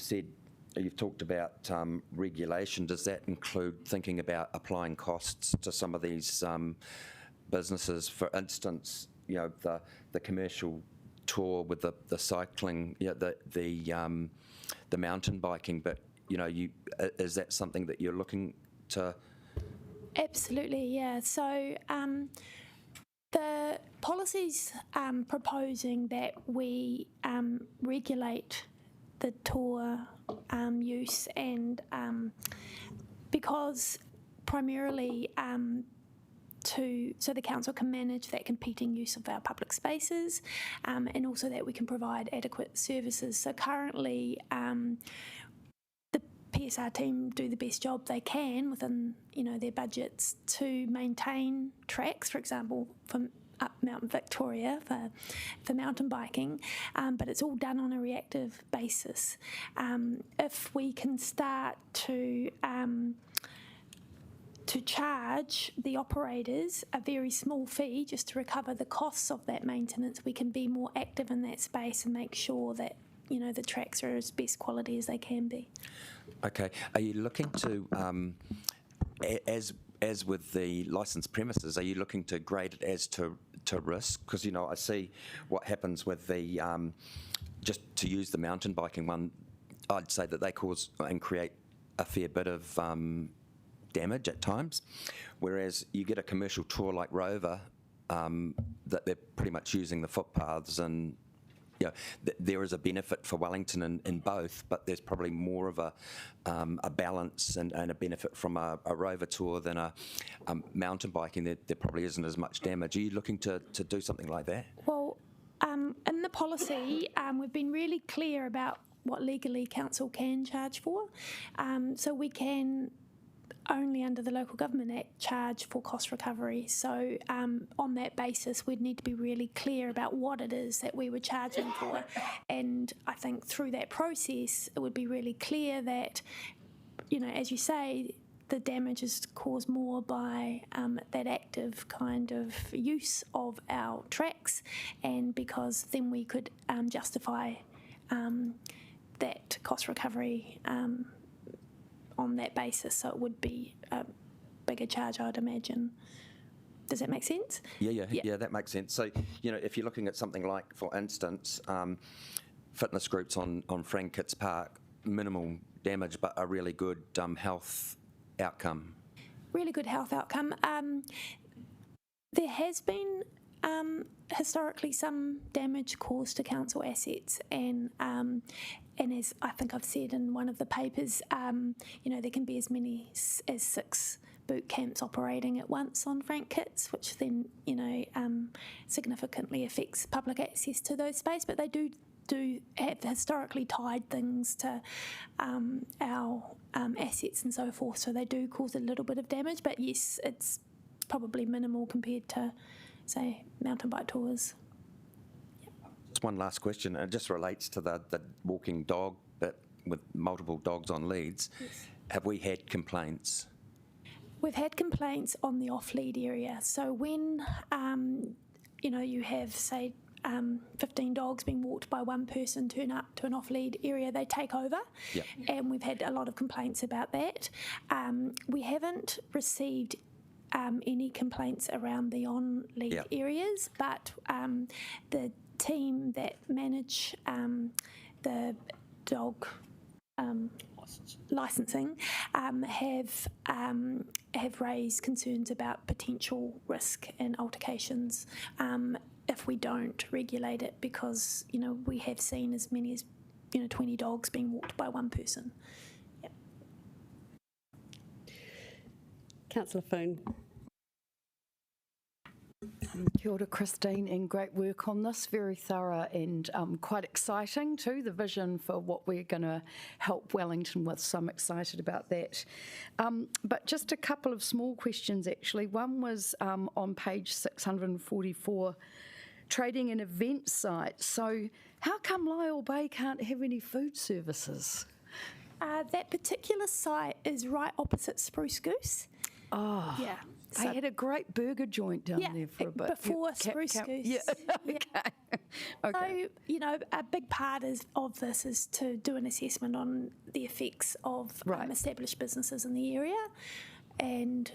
talked about regulation. Does that include thinking about applying costs to some of these businesses? For instance, the commercial tour with the cycling, the mountain biking, but is that something that you're looking to? Absolutely, yeah. So the policy's proposing that we regulate the tour use, and because primarily so the council can manage that competing use of our public spaces, and also that we can provide adequate services. So currently, the PSR team do the best job they can within their budgets to maintain tracks, for example, from up Mount Victoria for mountain biking, but it's all done on a reactive basis. If we can start to charge the operators a very small fee just to recover the costs of that maintenance, we can be more active in that space and make sure that the tracks are as best quality as they can be. Okay. Are you looking to, as with the licensed premises, are you looking to grade it as to risk? Because I see what happens with the just to use the mountain biking one. I'd say that they cause and create a fair bit of damage at times, whereas you get a commercial tour like Rover that they're pretty much using the footpaths, and there is a benefit for Wellington in both, but there's probably more of a balance and a benefit from a Rover tour than a mountain biking. There probably isn't as much damage. Are you looking to do something like that? Well, in the policy, we've been really clear about what legally council can charge for. So we can only under the Local Government Act charge for cost recovery. So on that basis, we'd need to be really clear about what it is that we were charging for. And I think through that process, it would be really clear that, as you say, the damage is caused more by that active kind of use of our tracks, and because then we could justify that cost recovery on that basis, so it would be a bigger charge, I'd imagine. Does that make sense? Yeah, that makes sense. So, if you're looking at something like, for instance, fitness groups on Frank Kitts Park, minimal damage but a really good health outcome. Really good health outcome. There has been historically some damage caused to council assets, and as I think I've said in one of the papers, there can be as many as 6 boot camps operating at once on Frank Kitts, which then significantly affects public access to those space. But they do have historically tied things to our assets and so forth, so they do cause a little bit of damage. But yes, it's probably minimal compared to, say, mountain bike tours. Just one last question, and it just relates to the walking dog bit with multiple dogs on leads. Yes. Have we had complaints? We've had complaints on the off-lead area. So when, you have, say, 15 dogs being walked by one person turn up to an off-lead area, they take over. Yep. And we've had a lot of complaints about that. We haven't received any complaints around the on-lead areas, but the team that manage the dog licensing have raised concerns about potential risk and altercations if we don't regulate it, because we have seen as many as 20 dogs being walked by one person. Yep. Councillor Foon. Kia ora, Christine, and great work on this. Very thorough and quite exciting too, the vision for what we're going to help Wellington with, so I'm excited about that. But just a couple of small questions actually. One was on page 644, trading and event site. So how come Lyell Bay can't have any food services? That particular site is right opposite Spruce Goose. Oh, yeah. They had a great burger joint down there for a bit. Before Spruce Goose. Yeah, okay. So, a big part of this is to do an assessment on the effects of established businesses in the area. And,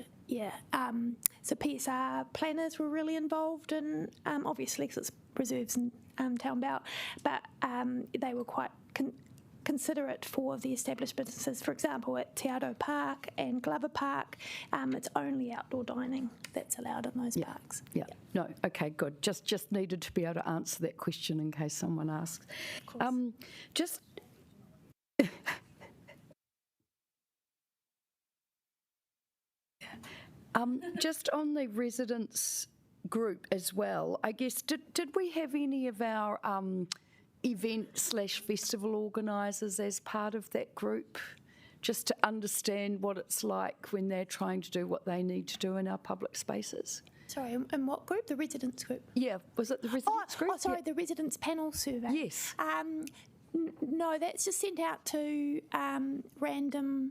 so PSR planners were really involved in, obviously, because it's reserves and town belt, but they were quite consider it for the established businesses. For example, at Te Aro Park and Glover Park, it's only outdoor dining that's allowed in those parks. Yeah. No. Okay. Good. Just needed to be able to answer that question in case someone asks. Of course. Just. Just on the residents group as well, I guess, did we have any of our event/festival organisers as part of that group, just to understand what it's like when they're trying to do what they need to do in our public spaces? Sorry, in what group? The residents group? Yeah, was it the residents group? Oh, sorry, the residents panel survey. Yes. No, that's just sent out to random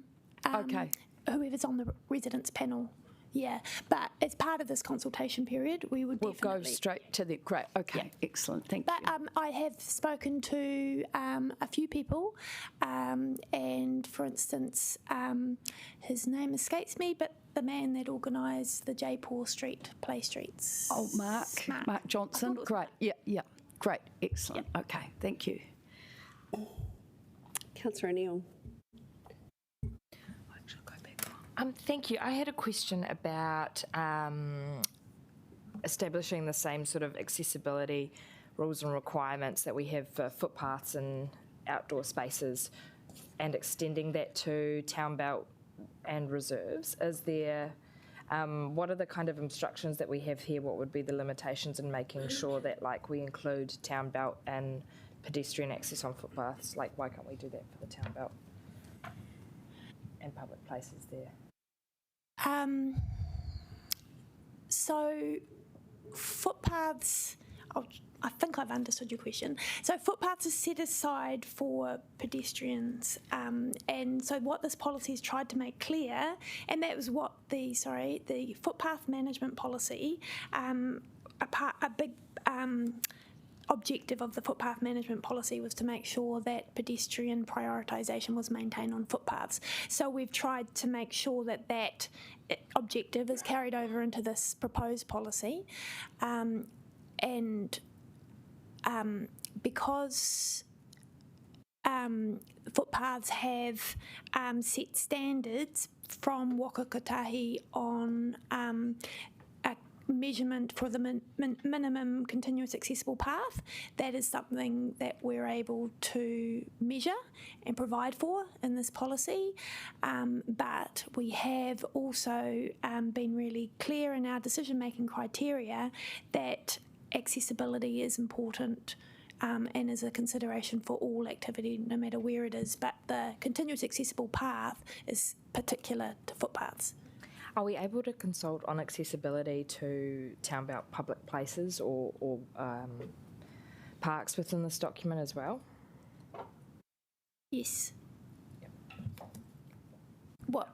whoever's on the residents panel. Yeah, but as part of this consultation period, we'll go straight to the great. Okay, excellent. Thank you. But I have spoken to a few people, and for instance, his name escapes me, but the man that organised the Jaipur Street Play Streets. Oh, Mark Johnson. Great. Yeah. Great. Excellent. Yep. Okay. Thank you. Councillor O'Neill. Thank you. I had a question about establishing the same sort of accessibility rules and requirements that we have for footpaths and outdoor spaces and extending that to town belt and reserves. Is there, what are the kind of instructions that we have here? What would be the limitations in making sure that we include town belt and pedestrian access on footpaths? Why can't we do that for the town belt and public places there? So footpaths, I think I've understood your question. So footpaths are set aside for pedestrians, and so what this policy has tried to make clear, and that was what the footpath management policy, a big objective of the footpath management policy was to make sure that pedestrian prioritisation was maintained on footpaths. So we've tried to make sure that that objective is carried over into this proposed policy, and because footpaths have set standards from Waka Kotahi on a measurement for the minimum continuous accessible path, that is something that we're able to measure and provide for in this policy. But we have also been really clear in our decision-making criteria that accessibility is important and is a consideration for all activity, no matter where it is. But the continuous accessible path is particular to footpaths. Are we able to consult on accessibility to town belt public places or parks within this document as well? Yes. Yep. What?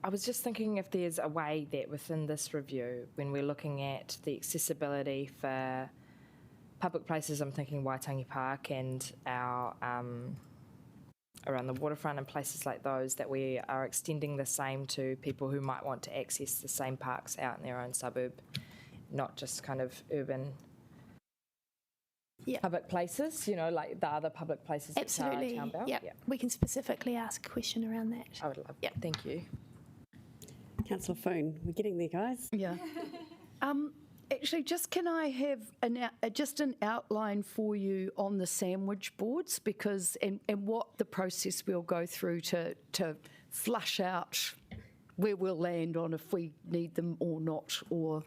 I was just thinking if there's a way that within this review, when we're looking at the accessibility for public places, I'm thinking Waitangi Park and our around the waterfront and places like those, that we are extending the same to people who might want to access the same parks out in their own suburb, not just kind of urban public places, like the other public places that are town belt. Yeah, we can specifically ask a question around that. I would love that. Thank you. Councillor Foon, we're getting there, guys. Yeah. Actually, just can I have just an outline for you on the sandwich boards, because and what the process we'll go through to flush out where we'll land on if we need them or not, or.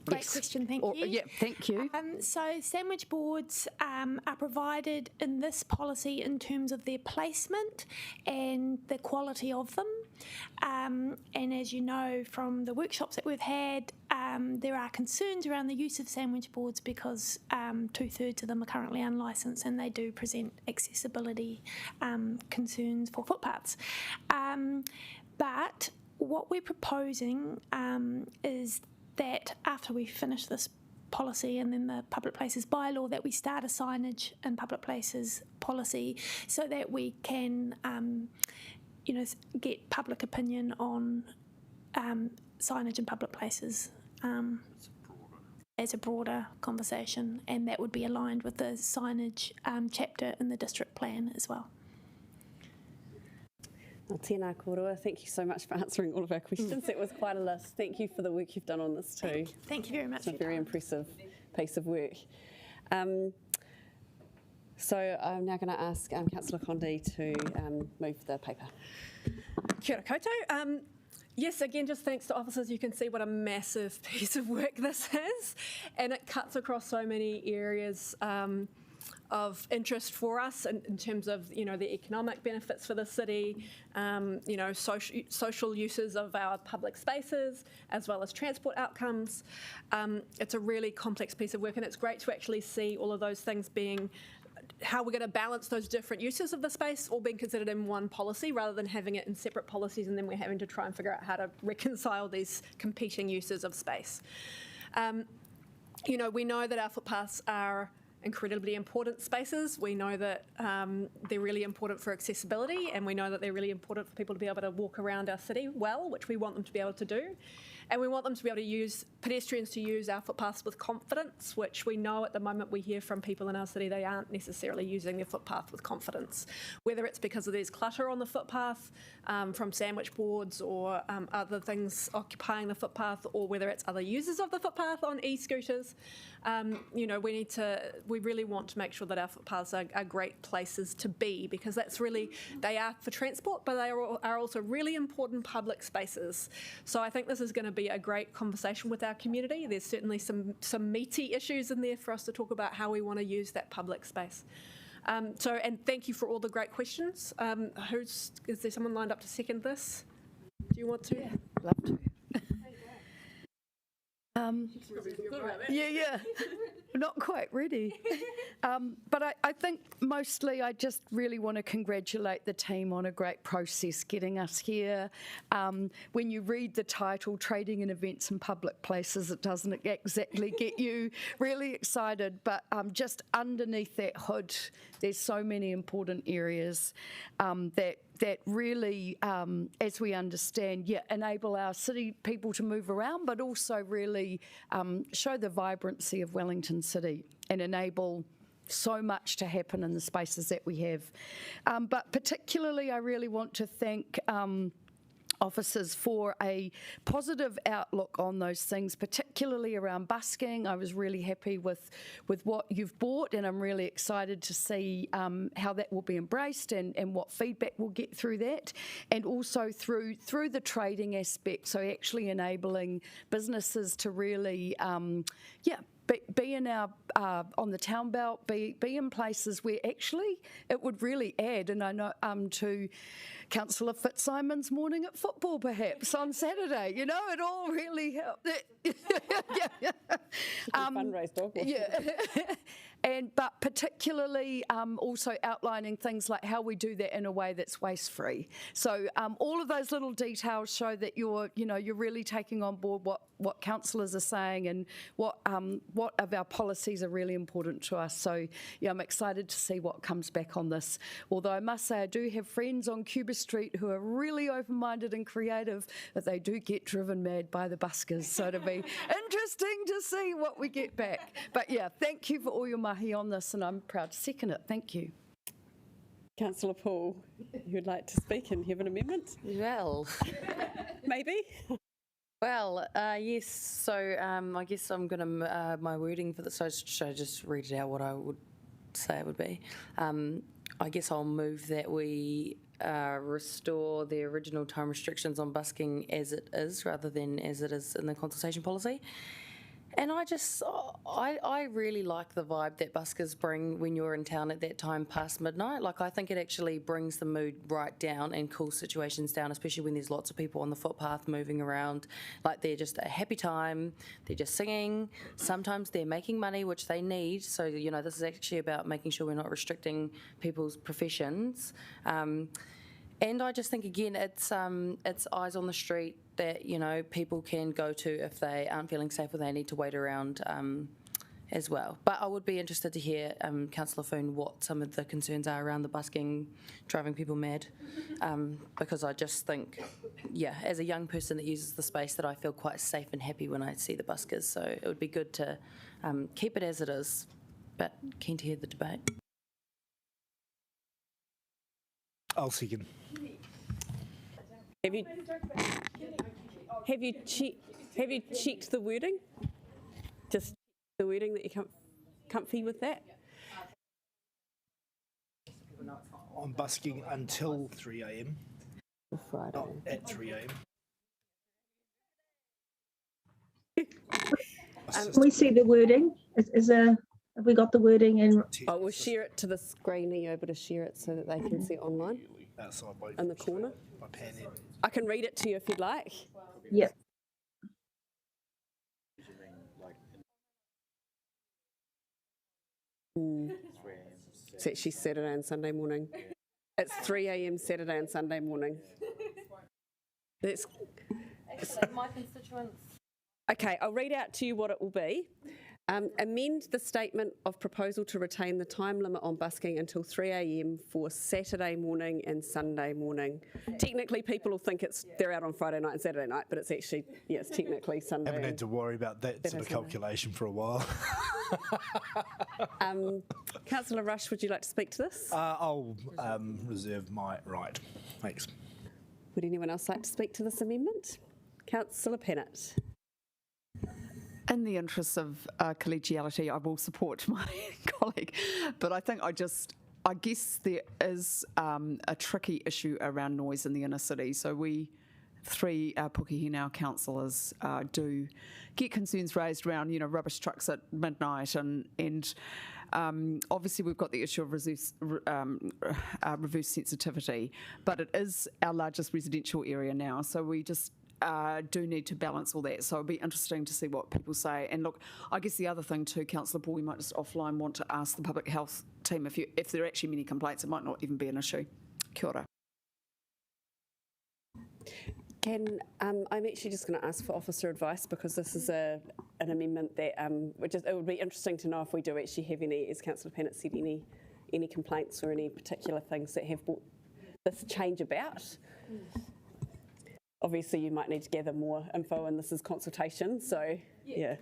Great question, thank you. Yeah, thank you. So sandwich boards are provided in this policy in terms of their placement and the quality of them. And as you know from the workshops that we've had, there are concerns around the use of sandwich boards because 2/3 of them are currently unlicensed and they do present accessibility concerns for footpaths. But what we're proposing is that after we finish this policy and then the public places bylaw, that we start a signage and public places policy so that we can get public opinion on signage in public places. as a broader conversation, and that would be aligned with the signage chapter in the district plan as well. Well, tēnā kōrua. Thank you so much for answering all of our questions. It was quite a list. Thank you for the work you've done on this too. Thank you very much. It's a very impressive piece of work. So I'm now going to ask Councillor Condi to move the paper. Kia ora koutou. Yes, again, just thanks to officers, you can see what a massive piece of work this is, and it cuts across so many areas of interest for us in terms of, you know, the economic benefits for the city, you know, social uses of our public spaces, as well as transport outcomes. It's a really complex piece of work, and it's great to actually see all of those things being how we're going to balance those different uses of the space all being considered in one policy rather than having it in separate policies and then we're having to try and figure out how to reconcile these competing uses of space. You know, we know that our footpaths are incredibly important spaces. We know that they're really important for accessibility, and we know that they're really important for people to be able to walk around our city well, which we want them to be able to do. And we want them to be able to use, pedestrians to use our footpaths with confidence, which we know at the moment we hear from people in our city they aren't necessarily using their footpath with confidence. Whether it's because there's clutter on the footpath from sandwich boards or other things occupying the footpath, or whether it's other users of the footpath on e-scooters. You know, we really want to make sure that our footpaths are great places to be, because that's really, they are for transport, but they are also really important public spaces. So I think this is going to be a great conversation with our community. There's certainly some meaty issues in there for us to talk about how we want to use that public space. And thank you for all the great questions. Is there someone lined up to second this? Do you want to? Yeah, love to. Yeah, not quite ready. But I think mostly I just really want to congratulate the team on a great process getting us here. When you read the title, Trading in Events in Public Places, it doesn't exactly get you really excited, but just underneath that hood, there's so many important areas that really, as we understand, enable our city people to move around, but also really show the vibrancy of Wellington City and enable so much to happen in the spaces that we have. But particularly, I really want to thank officers for a positive outlook on those things, particularly around busking. I was really happy with what you've brought, and I'm really excited to see how that will be embraced and what feedback we'll get through that, and also through the trading aspect, so actually enabling businesses to really, be in our on the town belt, be in places where actually it would really add, and I know to Councillor Fitzsimon's morning at football perhaps on Saturday, you know, it all really helped. Fundraise dog wash. Yeah. But particularly also outlining things like how we do that in a way that's waste-free. So all of those little details show that you're really taking on board what councillors are saying and what of our policies are really important to us. So yeah, I'm excited to see what comes back on this. Although I must say I do have friends on Cuba Street who are really open-minded and creative, but they do get driven mad by the buskers. So it'll be interesting to see what we get back. But yeah, thank you for all your mahi on this, and I'm proud to second it. Thank you. Councillor Paul, you would like to speak and have an amendment? Well, maybe. Well, yes. So I guess I'm going to my wording for the. So should I just read it out? What I would say it would be. I guess I'll move that we restore the original time restrictions on busking as it is, rather than as it is in the consultation policy. And I really like the vibe that buskers bring when you're in town at that time past midnight. Like, I think it actually brings the mood right down and cools situations down, especially when there's lots of people on the footpath moving around. Like, they're just a happy time, they're just singing. Sometimes they're making money, which they need. So, you know, this is actually about making sure we're not restricting people's professions. And I just think, again, it's eyes on the street that, you know, people can go to if they aren't feeling safe or they need to wait around as well. But I would be interested to hear, Councillor Foon, what some of the concerns are around the busking driving people mad, because I just think, yeah, as a young person that uses the space, that I feel quite safe and happy when I see the buskers, so it would be good to keep it as it is, but keen to hear the debate. I'll second. Have you checked the wording? Just the wording that you're comfy with that? I'm busking until 3 a.m. Friday. Not at 3 a.m. Can we see the wording? Have we got the wording in? Oh, we'll share it to the screen. Are you able to share it so that they can see it online? Outside in the corner. My pan in. I can read it to you if you'd like. Yep. It's actually Saturday and Sunday morning. It's 3 a.m. Saturday and Sunday morning. That's my constituents. Okay, I'll read out to you what it will be. Amend the statement of proposal to retain the time limit on busking until 3 a.m. for Saturday morning and Sunday morning. Technically, people will think they're out on Friday night and Saturday night, but it's actually, yeah, it's technically Sunday. Haven't had to worry about that sort of calculation for a while. Councillor Rush, would you like to speak to this? I'll reserve my right. Thanks. Would anyone else like to speak to this amendment? Councillor Pennant. In the interest of collegiality, I will support my colleague, but I think I guess there is a tricky issue around noise in the inner city. So we, three Pukehina councillors, do get concerns raised around, rubbish trucks at midnight, and obviously we've got the issue of reverse sensitivity, but it is our largest residential area now, so we just do need to balance all that. So it'll be interesting to see what people say. And look, I guess the other thing too, Councillor Paul, we might just offline want to ask the public health team if there are actually many complaints, it might not even be an issue. Kia ora. I'm actually just going to ask for officer advice, because this is an amendment that it would be interesting to know if we do actually have any, as Councillor Pennant said, any complaints or any particular things that have brought this change about. Obviously, you might need to gather more info, and this is consultation, so yeah.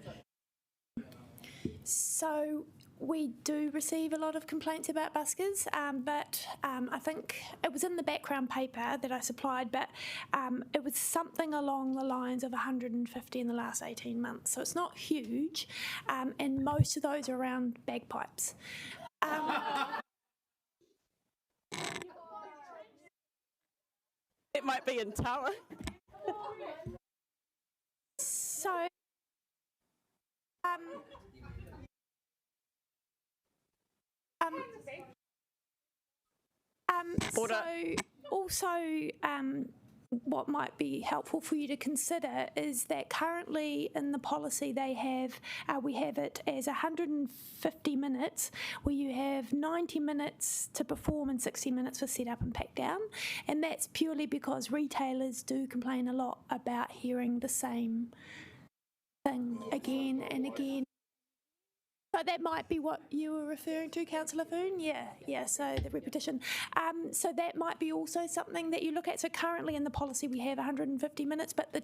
So we do receive a lot of complaints about buskers, but I think it was in the background paper that I supplied, but it was something along the lines of 150 in the last 18 months. So it's not huge, and most of those are around bagpipes. It might be in Tawa. So, what might be helpful for you to consider is that currently in the policy we have it as 150 minutes, where you have 90 minutes to perform and 60 minutes for set up and pack down, and that's purely because retailers do complain a lot about hearing the same thing again and again. So that might be what you were referring to, Councillor Foon? Yeah, so the repetition. So that might be also something that you look at. So currently in the policy we have 150 minutes, but the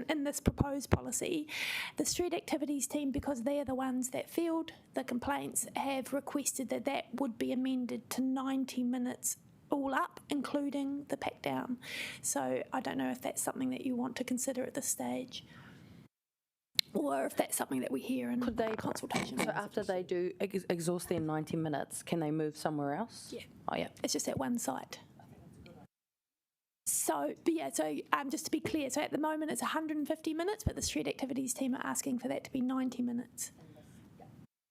in this proposed policy, the street activities team, because they're the ones that field the complaints, have requested that would be amended to 90 minutes all up, including the pack down. So I don't know if that's something that you want to consider at this stage, or if that's something that we hear in consultation. So after they do exhaust their 90 minutes, can they move somewhere else? Yeah. Oh, yeah. It's just at one site. So, just to be clear, so at the moment it's 150 minutes, but the street activities team are asking for that to be 90 minutes.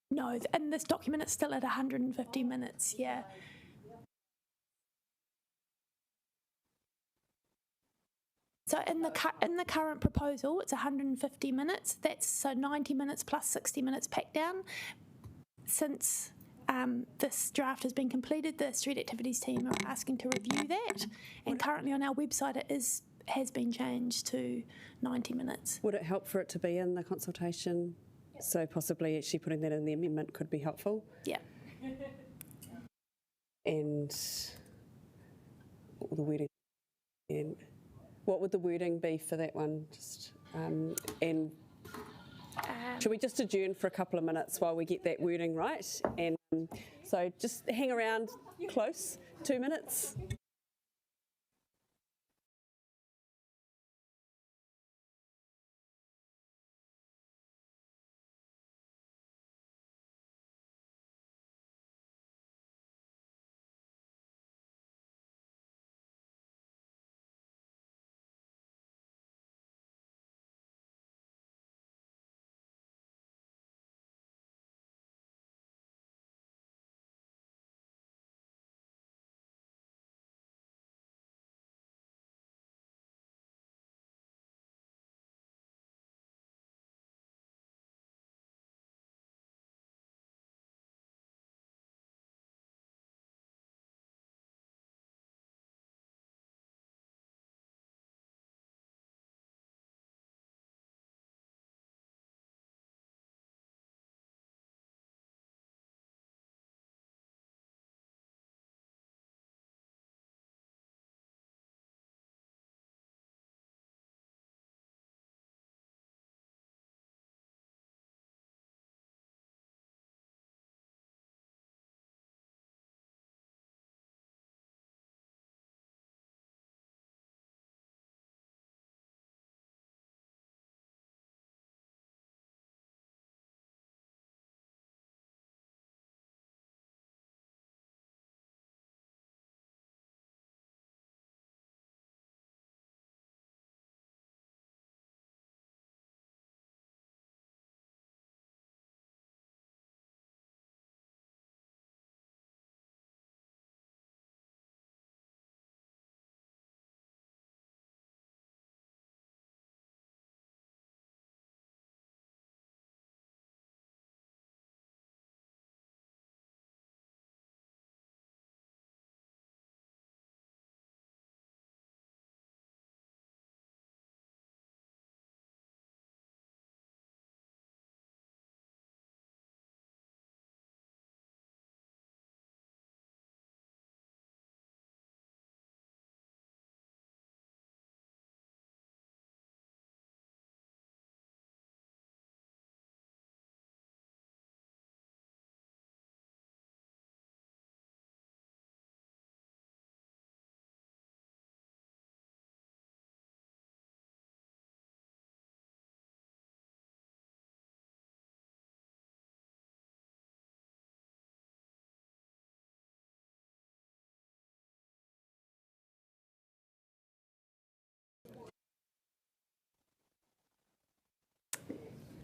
No, in this document it's still at 150 minutes, yeah. So in the current proposal, it's 150 minutes. That's so 90 minutes plus 60 minutes pack down. Since this draft has been completed, the street activities team are asking to review that, and currently on our website it has been changed to 90 minutes. Would it help for it to be in the consultation So possibly actually putting that in the amendment could be helpful. Yeah. And the wording. And what would the wording be for that one? Just and should we just adjourn for a couple of minutes while we get that wording right? And so just hang around close, 2 minutes.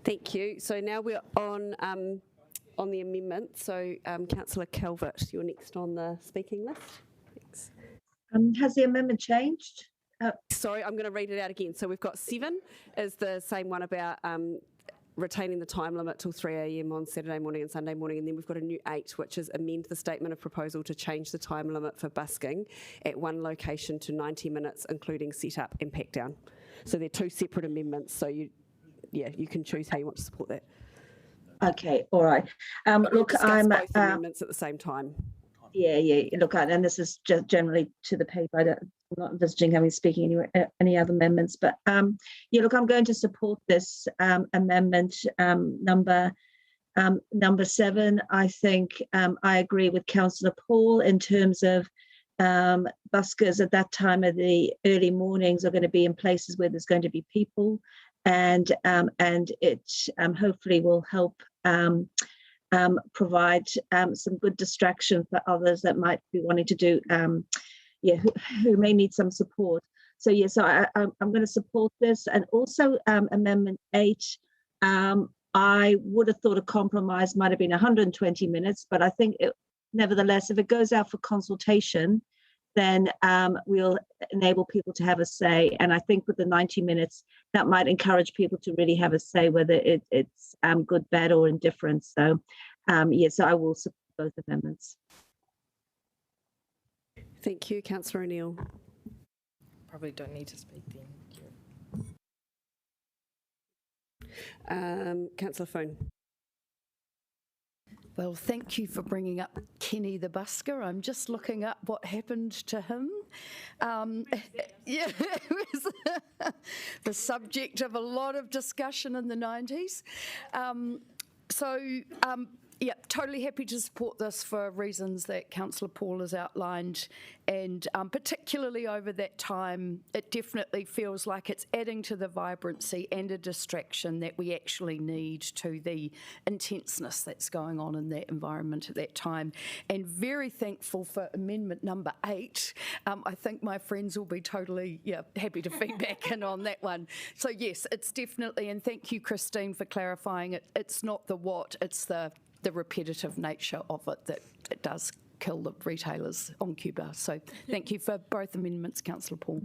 Thank you. So now we're on the amendment. So Councillor Calvert, you're next on the speaking list. Thanks. Has the amendment changed? Sorry, I'm going to read it out again. So we've got 7 is the same one about retaining the time limit till 3 a.m. on Saturday morning and Sunday morning, and then we've got a new 8, which is amend the statement of proposal to change the time limit for busking at one location to 90 minutes, including set-up and pack-down. So they're 2 separate amendments, so you can choose how you want to support that. Okay, all right. Look, I'm both amendments at the same time. Yeah. Look, and this is just generally to the paper. I'm not envisaging having speaking any other amendments, but look, I'm going to support this amendment number 7. I think I agree with Councillor Paul in terms of buskers at that time of the early mornings are going to be in places where there's going to be people, and it hopefully will help provide some good distraction for others that might be wanting to do, who may need some support. So I'm going to support this, and also Amendment 8. I would have thought a compromise might have been 120 minutes, but I think nevertheless, if it goes out for consultation, then we'll enable people to have a say. And I think with the 90 minutes, that might encourage people to really have a say, whether it's good, bad, or indifferent. So, so I will support both amendments. Thank you, Councillor O'Neill. Probably don't need to speak then. Councillor Foon. Well, thank you for bringing up Kenny the busker. I'm just looking up what happened to him. Yeah, it was the subject of a lot of discussion in the 90s. Yeah, totally happy to support this for reasons that Councillor Paul has outlined, and particularly over that time, it definitely feels like it's adding to the vibrancy and a distraction that we actually need to the intenseness that's going on in that environment at that time. And very thankful for amendment number 8. I think my friends will be totally happy to feedback in on that one. So yes, it's definitely, and thank you, Christine, for clarifying it. It's not the what, it's the repetitive nature of it that it does kill the retailers on Cuba. So thank you for both amendments, Councillor Paul.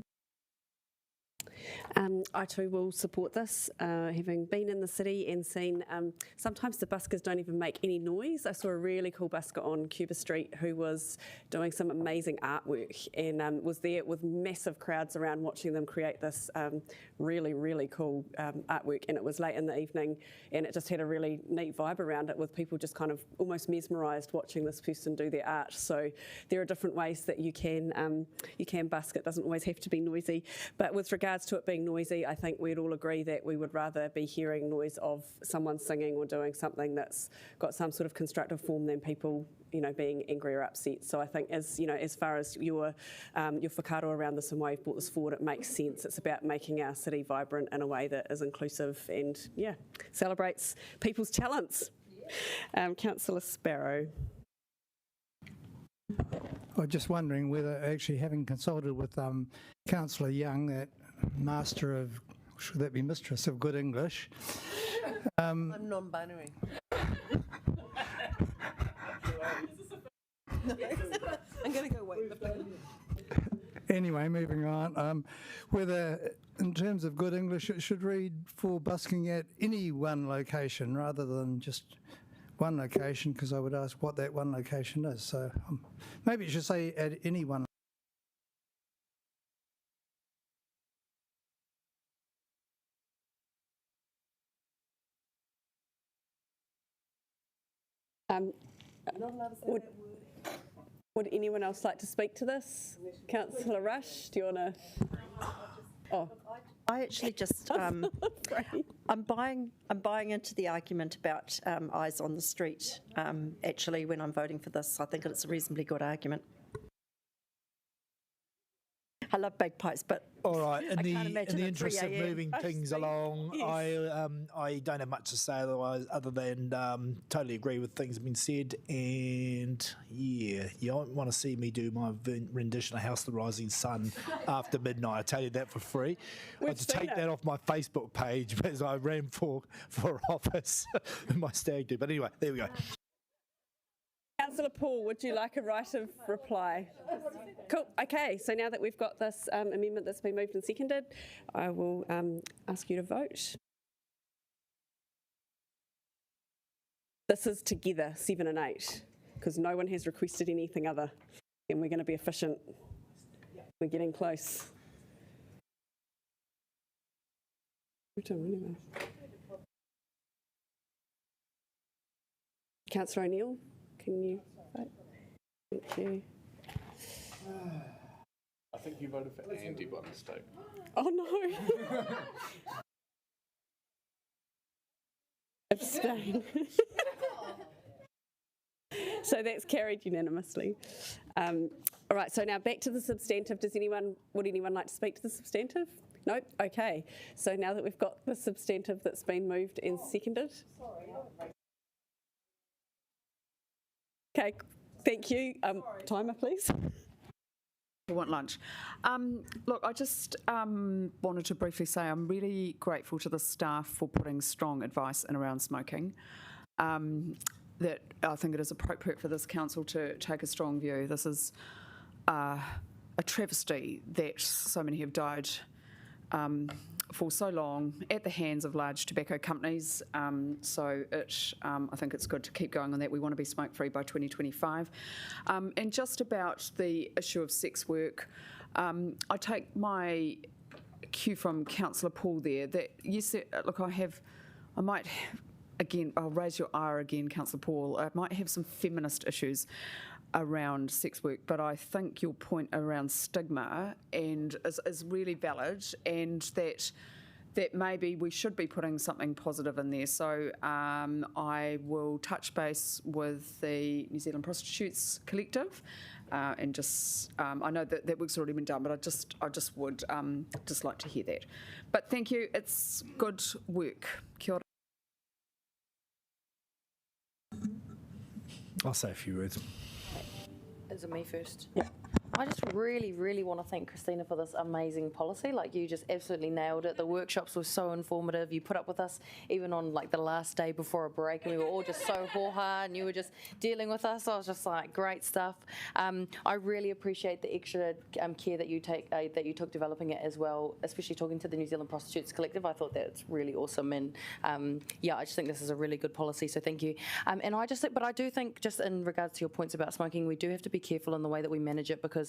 I too will support this, having been in the city and seen sometimes the buskers don't even make any noise. I saw a really cool busker on Cuba Street who was doing some amazing artwork and was there with massive crowds around watching them create this really, really cool artwork. And it was late in the evening and it just had a really neat vibe around it with people just kind of almost mesmerised watching this person do their art. So there are different ways that you can busk. It doesn't always have to be noisy. But with regards to it being noisy, I think we'd all agree that we would rather be hearing noise of someone singing or doing something that's got some sort of constructive form than people, being angry or upset. So I think as far as your whakaaro around this and why you've brought this forward, it makes sense. It's about making our city vibrant in a way that is inclusive and, celebrates people's talents. Councillor Sparrow. I was just wondering whether, actually having consulted with Councillor Young, that master of, should that be mistress of good English? I'm non-binary. I'm going to go wait. Anyway, moving on. Whether, in terms of good English, it should read for busking at any one location rather than just one location, because I would ask what that one location is. So maybe it should say at any one. Would anyone else like to speak to this? Councillor Rush, do you want to? Oh, I actually just I'm buying into the argument about eyes on the street. Actually, when I'm voting for this, I think it's a reasonably good argument. I love bagpipes, but all right. In the interest of moving things along, yes. I don't have much to say other than totally agree with things that have been said. And you don't want to see me do my rendition of House of the Rising Sun after midnight. I tell you that for free. I had to take that off my Facebook page as I ran for office in my stag do. But anyway, there we go. Councillor Paul, would you like a right of reply? Cool. Okay, so now that we've got this amendment that's been moved and seconded, I will ask you to vote. This is together, 7 and 8, because no one has requested anything other, and we're going to be efficient. We're getting close. Councillor O'Neill, can you vote? Thank you. I think you voted for Andy by mistake. Oh no. Abstain. So that's carried unanimously. All right, so now back to the substantive. Would anyone like to speak to the substantive? No? Okay. So now that we've got the substantive that's been moved and seconded. Okay, thank you. Timer, please. I want lunch. Look, I just wanted to briefly say I'm really grateful to the staff for putting strong advice in around smoking. That I think it is appropriate for this council to take a strong view. This is a travesty that so many have died for so long at the hands of large tobacco companies. So I think it's good to keep going on that. We want to be smoke-free by 2025. And just about the issue of sex work, I take my cue from Councillor Paul there that, yes, look, I have I might, again, I'll raise your R again, Councillor Paul. I might have some feminist issues around sex work, but I think your point around stigma is really valid, and that maybe we should be putting something positive in there. So I will touch base with the New Zealand Prostitutes Collective, and just I know that work's already been done, but I just would just like to hear that. But thank you. It's good work. Kia ora. I'll say a few words. Is it me first? Yeah. I just really, really want to thank Christina for this amazing policy. Like, you just absolutely nailed it. The workshops were so informative. You put up with us even on like the last day before a break, and we were all just so hoha, and you were just dealing with us. I was just like, great stuff. I really appreciate the extra care that you took developing it as well, especially talking to the New Zealand Prostitutes Collective. I thought that's really awesome, and yeah, I just think this is a really good policy. So thank you. And I just think, but I do think, just in regards to your points about smoking, we do have to be careful in the way that we manage it, because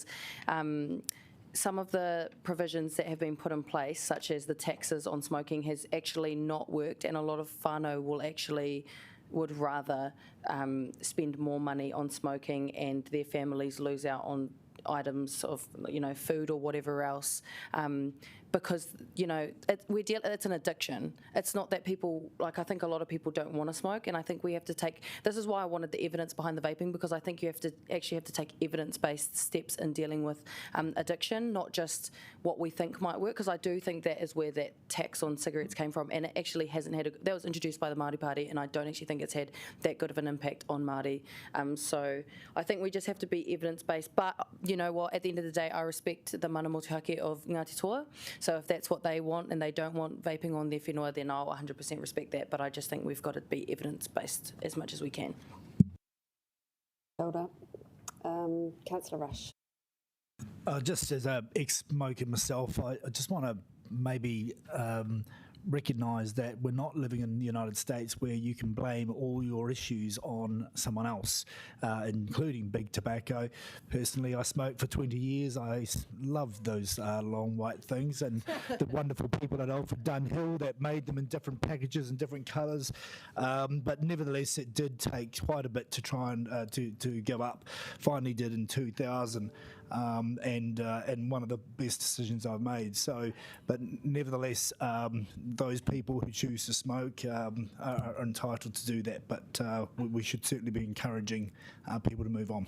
some of the provisions that have been put in place, such as the taxes on smoking, has actually not worked, and a lot of whānau would rather spend more money on smoking, and their families lose out on items of, you know, food or whatever else, because, you know, it's an addiction. It's not that people, like, I think a lot of people don't want to smoke, and I think we have to take, this is why I wanted the evidence behind the vaping, because I think you have to take evidence-based steps in dealing with addiction, not just what we think might work, because I do think that is where that tax on cigarettes came from, and it actually hasn't had, that was introduced by the Māori Party, and I don't actually think it's had that good of an impact on Māori. So I think we just have to be evidence-based, but you know what, at the end of the day, I respect the mana motuhake of Ngāti Toa. So if that's what they want and they don't want vaping on their whenua, then I'll 100% respect that. But I just think we've got to be evidence-based as much as we can. Councillor Rush. Just as an ex-smoker myself, I just want to maybe recognise that we're not living in the United States where you can blame all your issues on someone else, including big tobacco. Personally, I smoked for 20 years. I love those long white things, and the wonderful people at Alfred Dunhill that made them in different packages and different colours. But nevertheless, it did take quite a bit to try and to give up. Finally did in 2000. And one of the best decisions I've made. So, but nevertheless, those people who choose to smoke are entitled to do that. But we should certainly be encouraging people to move on.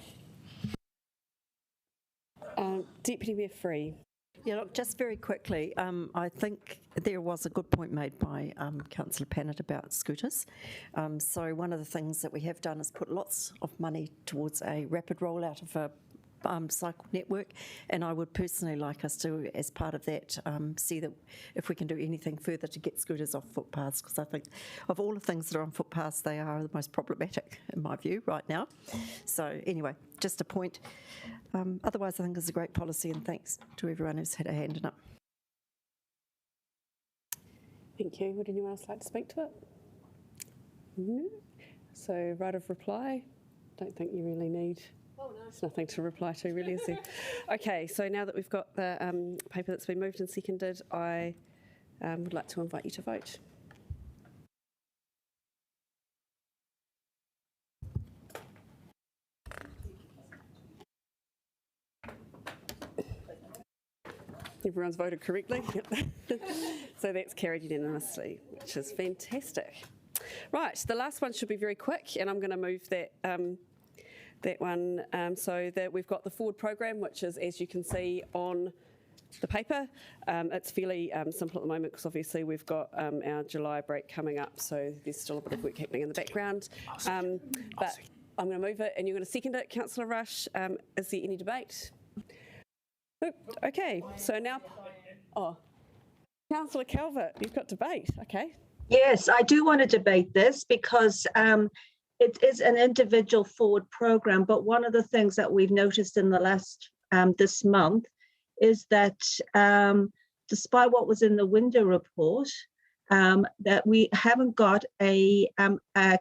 Deputy Mayor Free. Yeah, look, just very quickly, I think there was a good point made by Councillor Pannett about scooters. So one of the things that we have done is put lots of money towards a rapid rollout of a cycle network, and I would personally like us to, as part of that, see that if we can do anything further to get scooters off footpaths, because I think of all the things that are on footpaths, they are the most problematic in my view right now. So anyway, just a point. Otherwise, I think it's a great policy, and thanks to everyone who's had a hand in it. Thank you. Would anyone else like to speak to it? No. So right of reply, don't think you really need. There's nothing to reply to, really, is there? Okay, so now that we've got the paper that's been moved and seconded, I would like to invite you to vote. Everyone's voted correctly. So that's carried unanimously, which is fantastic. Right, the last one should be very quick, and I'm going to move that that one, so that we've got the forward program, which is, as you can see on the paper, it's fairly simple at the moment, because obviously we've got our July break coming up, so there's still a bit of work happening in the background. But I'm going to move it, and you're going to second it, Councillor Rush. Is there any debate? Oop, okay, so now, Councillor Calvert, you've got debate. Okay. Yes, I do want to debate this, because it is an individual forward program, but one of the things that we've noticed in the last this month is that despite what was in the window report, that we haven't got a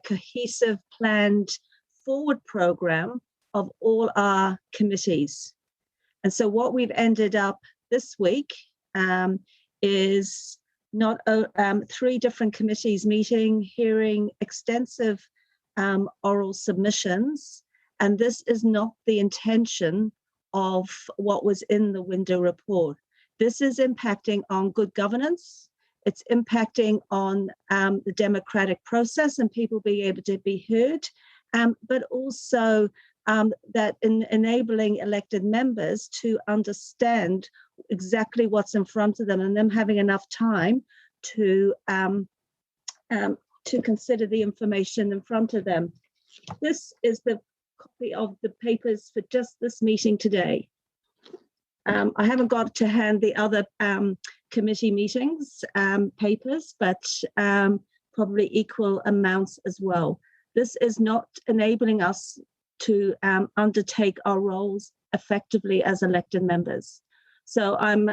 cohesive, planned forward program of all our committees. And so what we've ended up this week is 3 different committees meeting, hearing extensive oral submissions, and this is not the intention of what was in the window report. This is impacting on good governance. It's impacting on the democratic process and people being able to be heard, but also that in enabling elected members to understand exactly what's in front of them and them having enough time to consider the information in front of them. This is the copy of the papers for just this meeting today. I haven't got to hand the other committee meetings papers, but probably equal amounts as well. This is not enabling us to undertake our roles effectively as elected members. So I'm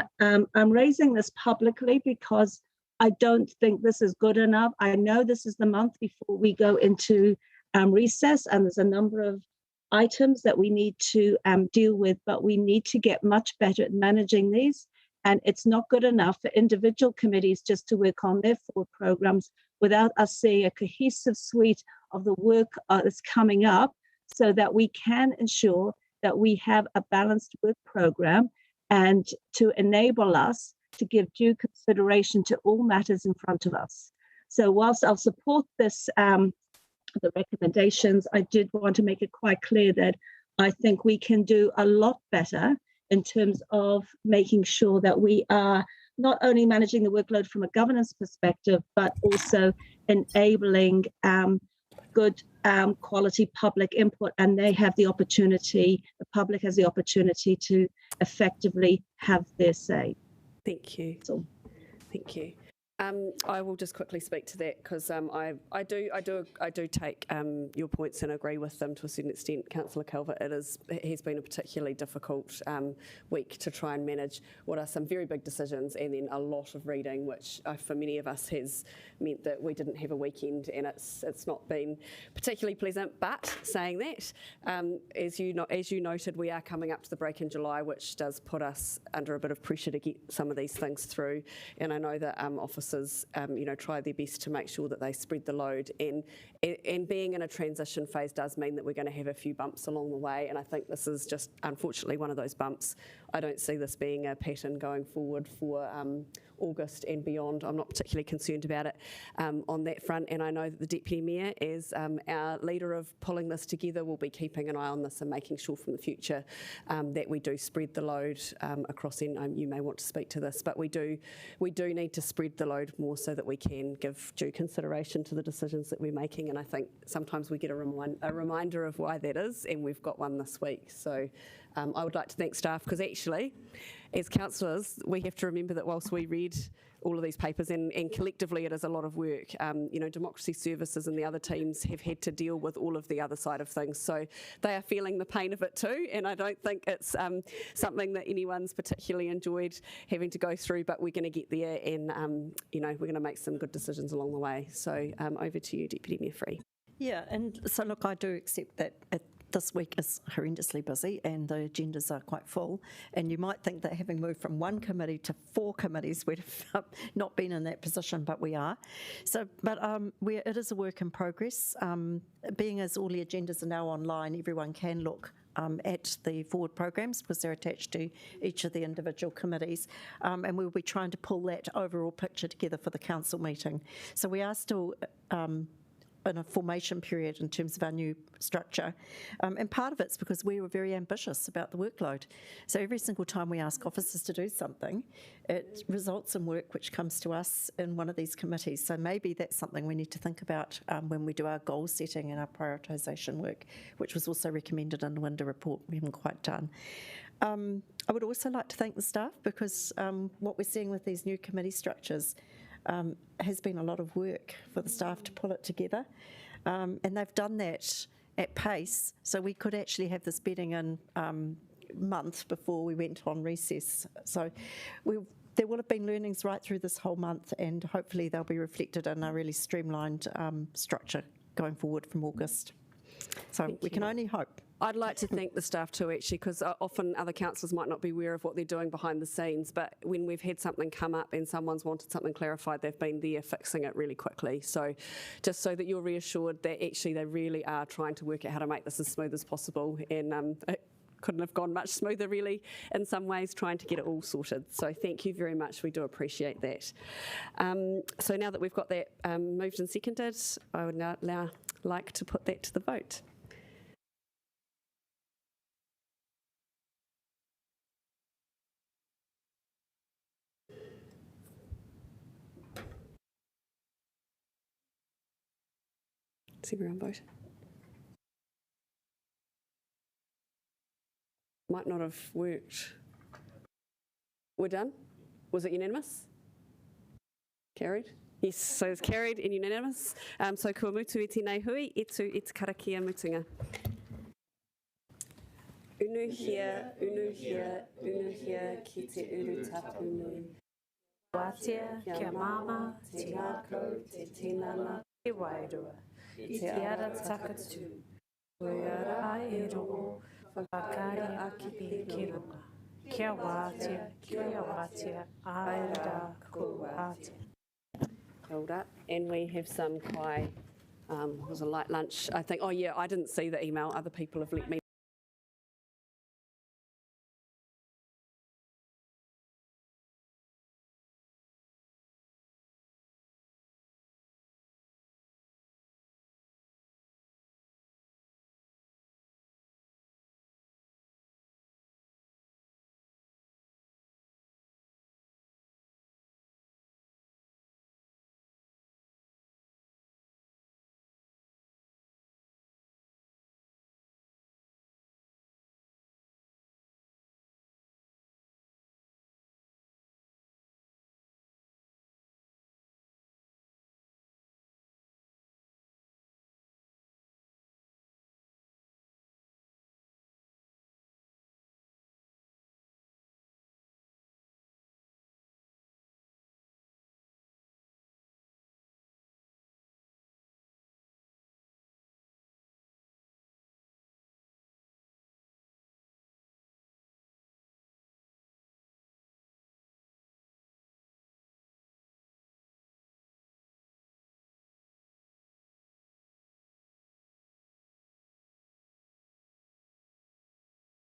raising this publicly because I don't think this is good enough. I know this is the month before we go into recess, and there's a number of items that we need to deal with, but we need to get much better at managing these. And it's not good enough for individual committees just to work on their 4 programs without us seeing a cohesive suite of the work that's coming up, so that we can ensure that we have a balanced work program and to enable us to give due consideration to all matters in front of us. So whilst I'll support this, the recommendations, I did want to make it quite clear that I think we can do a lot better in terms of making sure that we are not only managing the workload from a governance perspective, but also enabling good quality public input, and they have the opportunity, the public has the opportunity to effectively have their say. Thank you. Thank you. I will just quickly speak to that because I do take your points and agree with them to a certain extent, Councillor Calvert. It has been a particularly difficult week to try and manage what are some very big decisions and then a lot of reading, which for many of us has meant that we didn't have a weekend, and it's not been particularly pleasant. But saying that, as you noted, we are coming up to the break in July, which does put us under a bit of pressure to get some of these things through. And I know that officers, try their best to make sure that they spread the load. And being in a transition phase does mean that we're going to have a few bumps along the way. And I think this is just, unfortunately, one of those bumps. I don't see this being a pattern going forward for August and beyond. I'm not particularly concerned about it on that front. And I know that the Deputy Mayor, as our leader of pulling this together, will be keeping an eye on this and making sure from the future that we do spread the load across. And you may want to speak to this, but we do need to spread the load more so that we can give due consideration to the decisions that we're making. And I think sometimes we get a reminder of why that is, and we've got one this week. So I would like to thank staff, because actually, as councillors, we have to remember that whilst we read all of these papers, and collectively it is a lot of work, Democracy Services and the other teams have had to deal with all of the other side of things. So they are feeling the pain of it too, and I don't think it's something that anyone's particularly enjoyed having to go through, but we're going to get there, and we're going to make some good decisions along the way. So over to you, Deputy Mayor Free. Yeah, and so look, I do accept that this week is horrendously busy and the agendas are quite full, and you might think that having moved from 1 committee to 4 committees we'd have not been in that position, but we are. So, but it is a work in progress. Being as all the agendas are now online, everyone can look at the forward programs because they're attached to each of the individual committees, and we'll be trying to pull that overall picture together for the council meeting. So we are still in a formation period in terms of our new structure. And part of it's because we were very ambitious about the workload. So every single time we ask officers to do something, it results in work which comes to us in one of these committees. So maybe that's something we need to think about when we do our goal setting and our prioritisation work, which was also recommended in the window report we haven't quite done. I would also like to thank the staff, because what we're seeing with these new committee structures has been a lot of work for the staff to pull it together, and they've done that at pace, so we could actually have this bedding in month before we went on recess. So there will have been learnings right through this whole month, and hopefully they'll be reflected in a really streamlined structure going forward from August. So we can only hope. I'd like to thank the staff too, actually, because often other councillors might not be aware of what they're doing behind the scenes, but when we've had something come up and someone's wanted something clarified, they've been there fixing it really quickly. So just so that you're reassured that actually they really are trying to work out how to make this as smooth as possible, and it couldn't have gone much smoother really in some ways, trying to get it all sorted. So thank you very much, we do appreciate that. So now that we've got that moved and seconded, I would now like to put that to the vote. Has everyone voted? Might not have worked. We're done? Was it unanimous? Carried? Yes, so it's carried and unanimous. So kua mutu i tēnei hui, e tū i te karakia mutunga. Unu hia, ki te uru tapu nui. Wātea, kia mama, te ngākau, te tinana, te wairua. I te ara takatu, koe ara e rongo, whakari aki ki runga. Kia wātea, aira ko wātea. Hold up. And we have some kai, it was a light lunch, I think. Oh yeah, I didn't see the email, other people have let me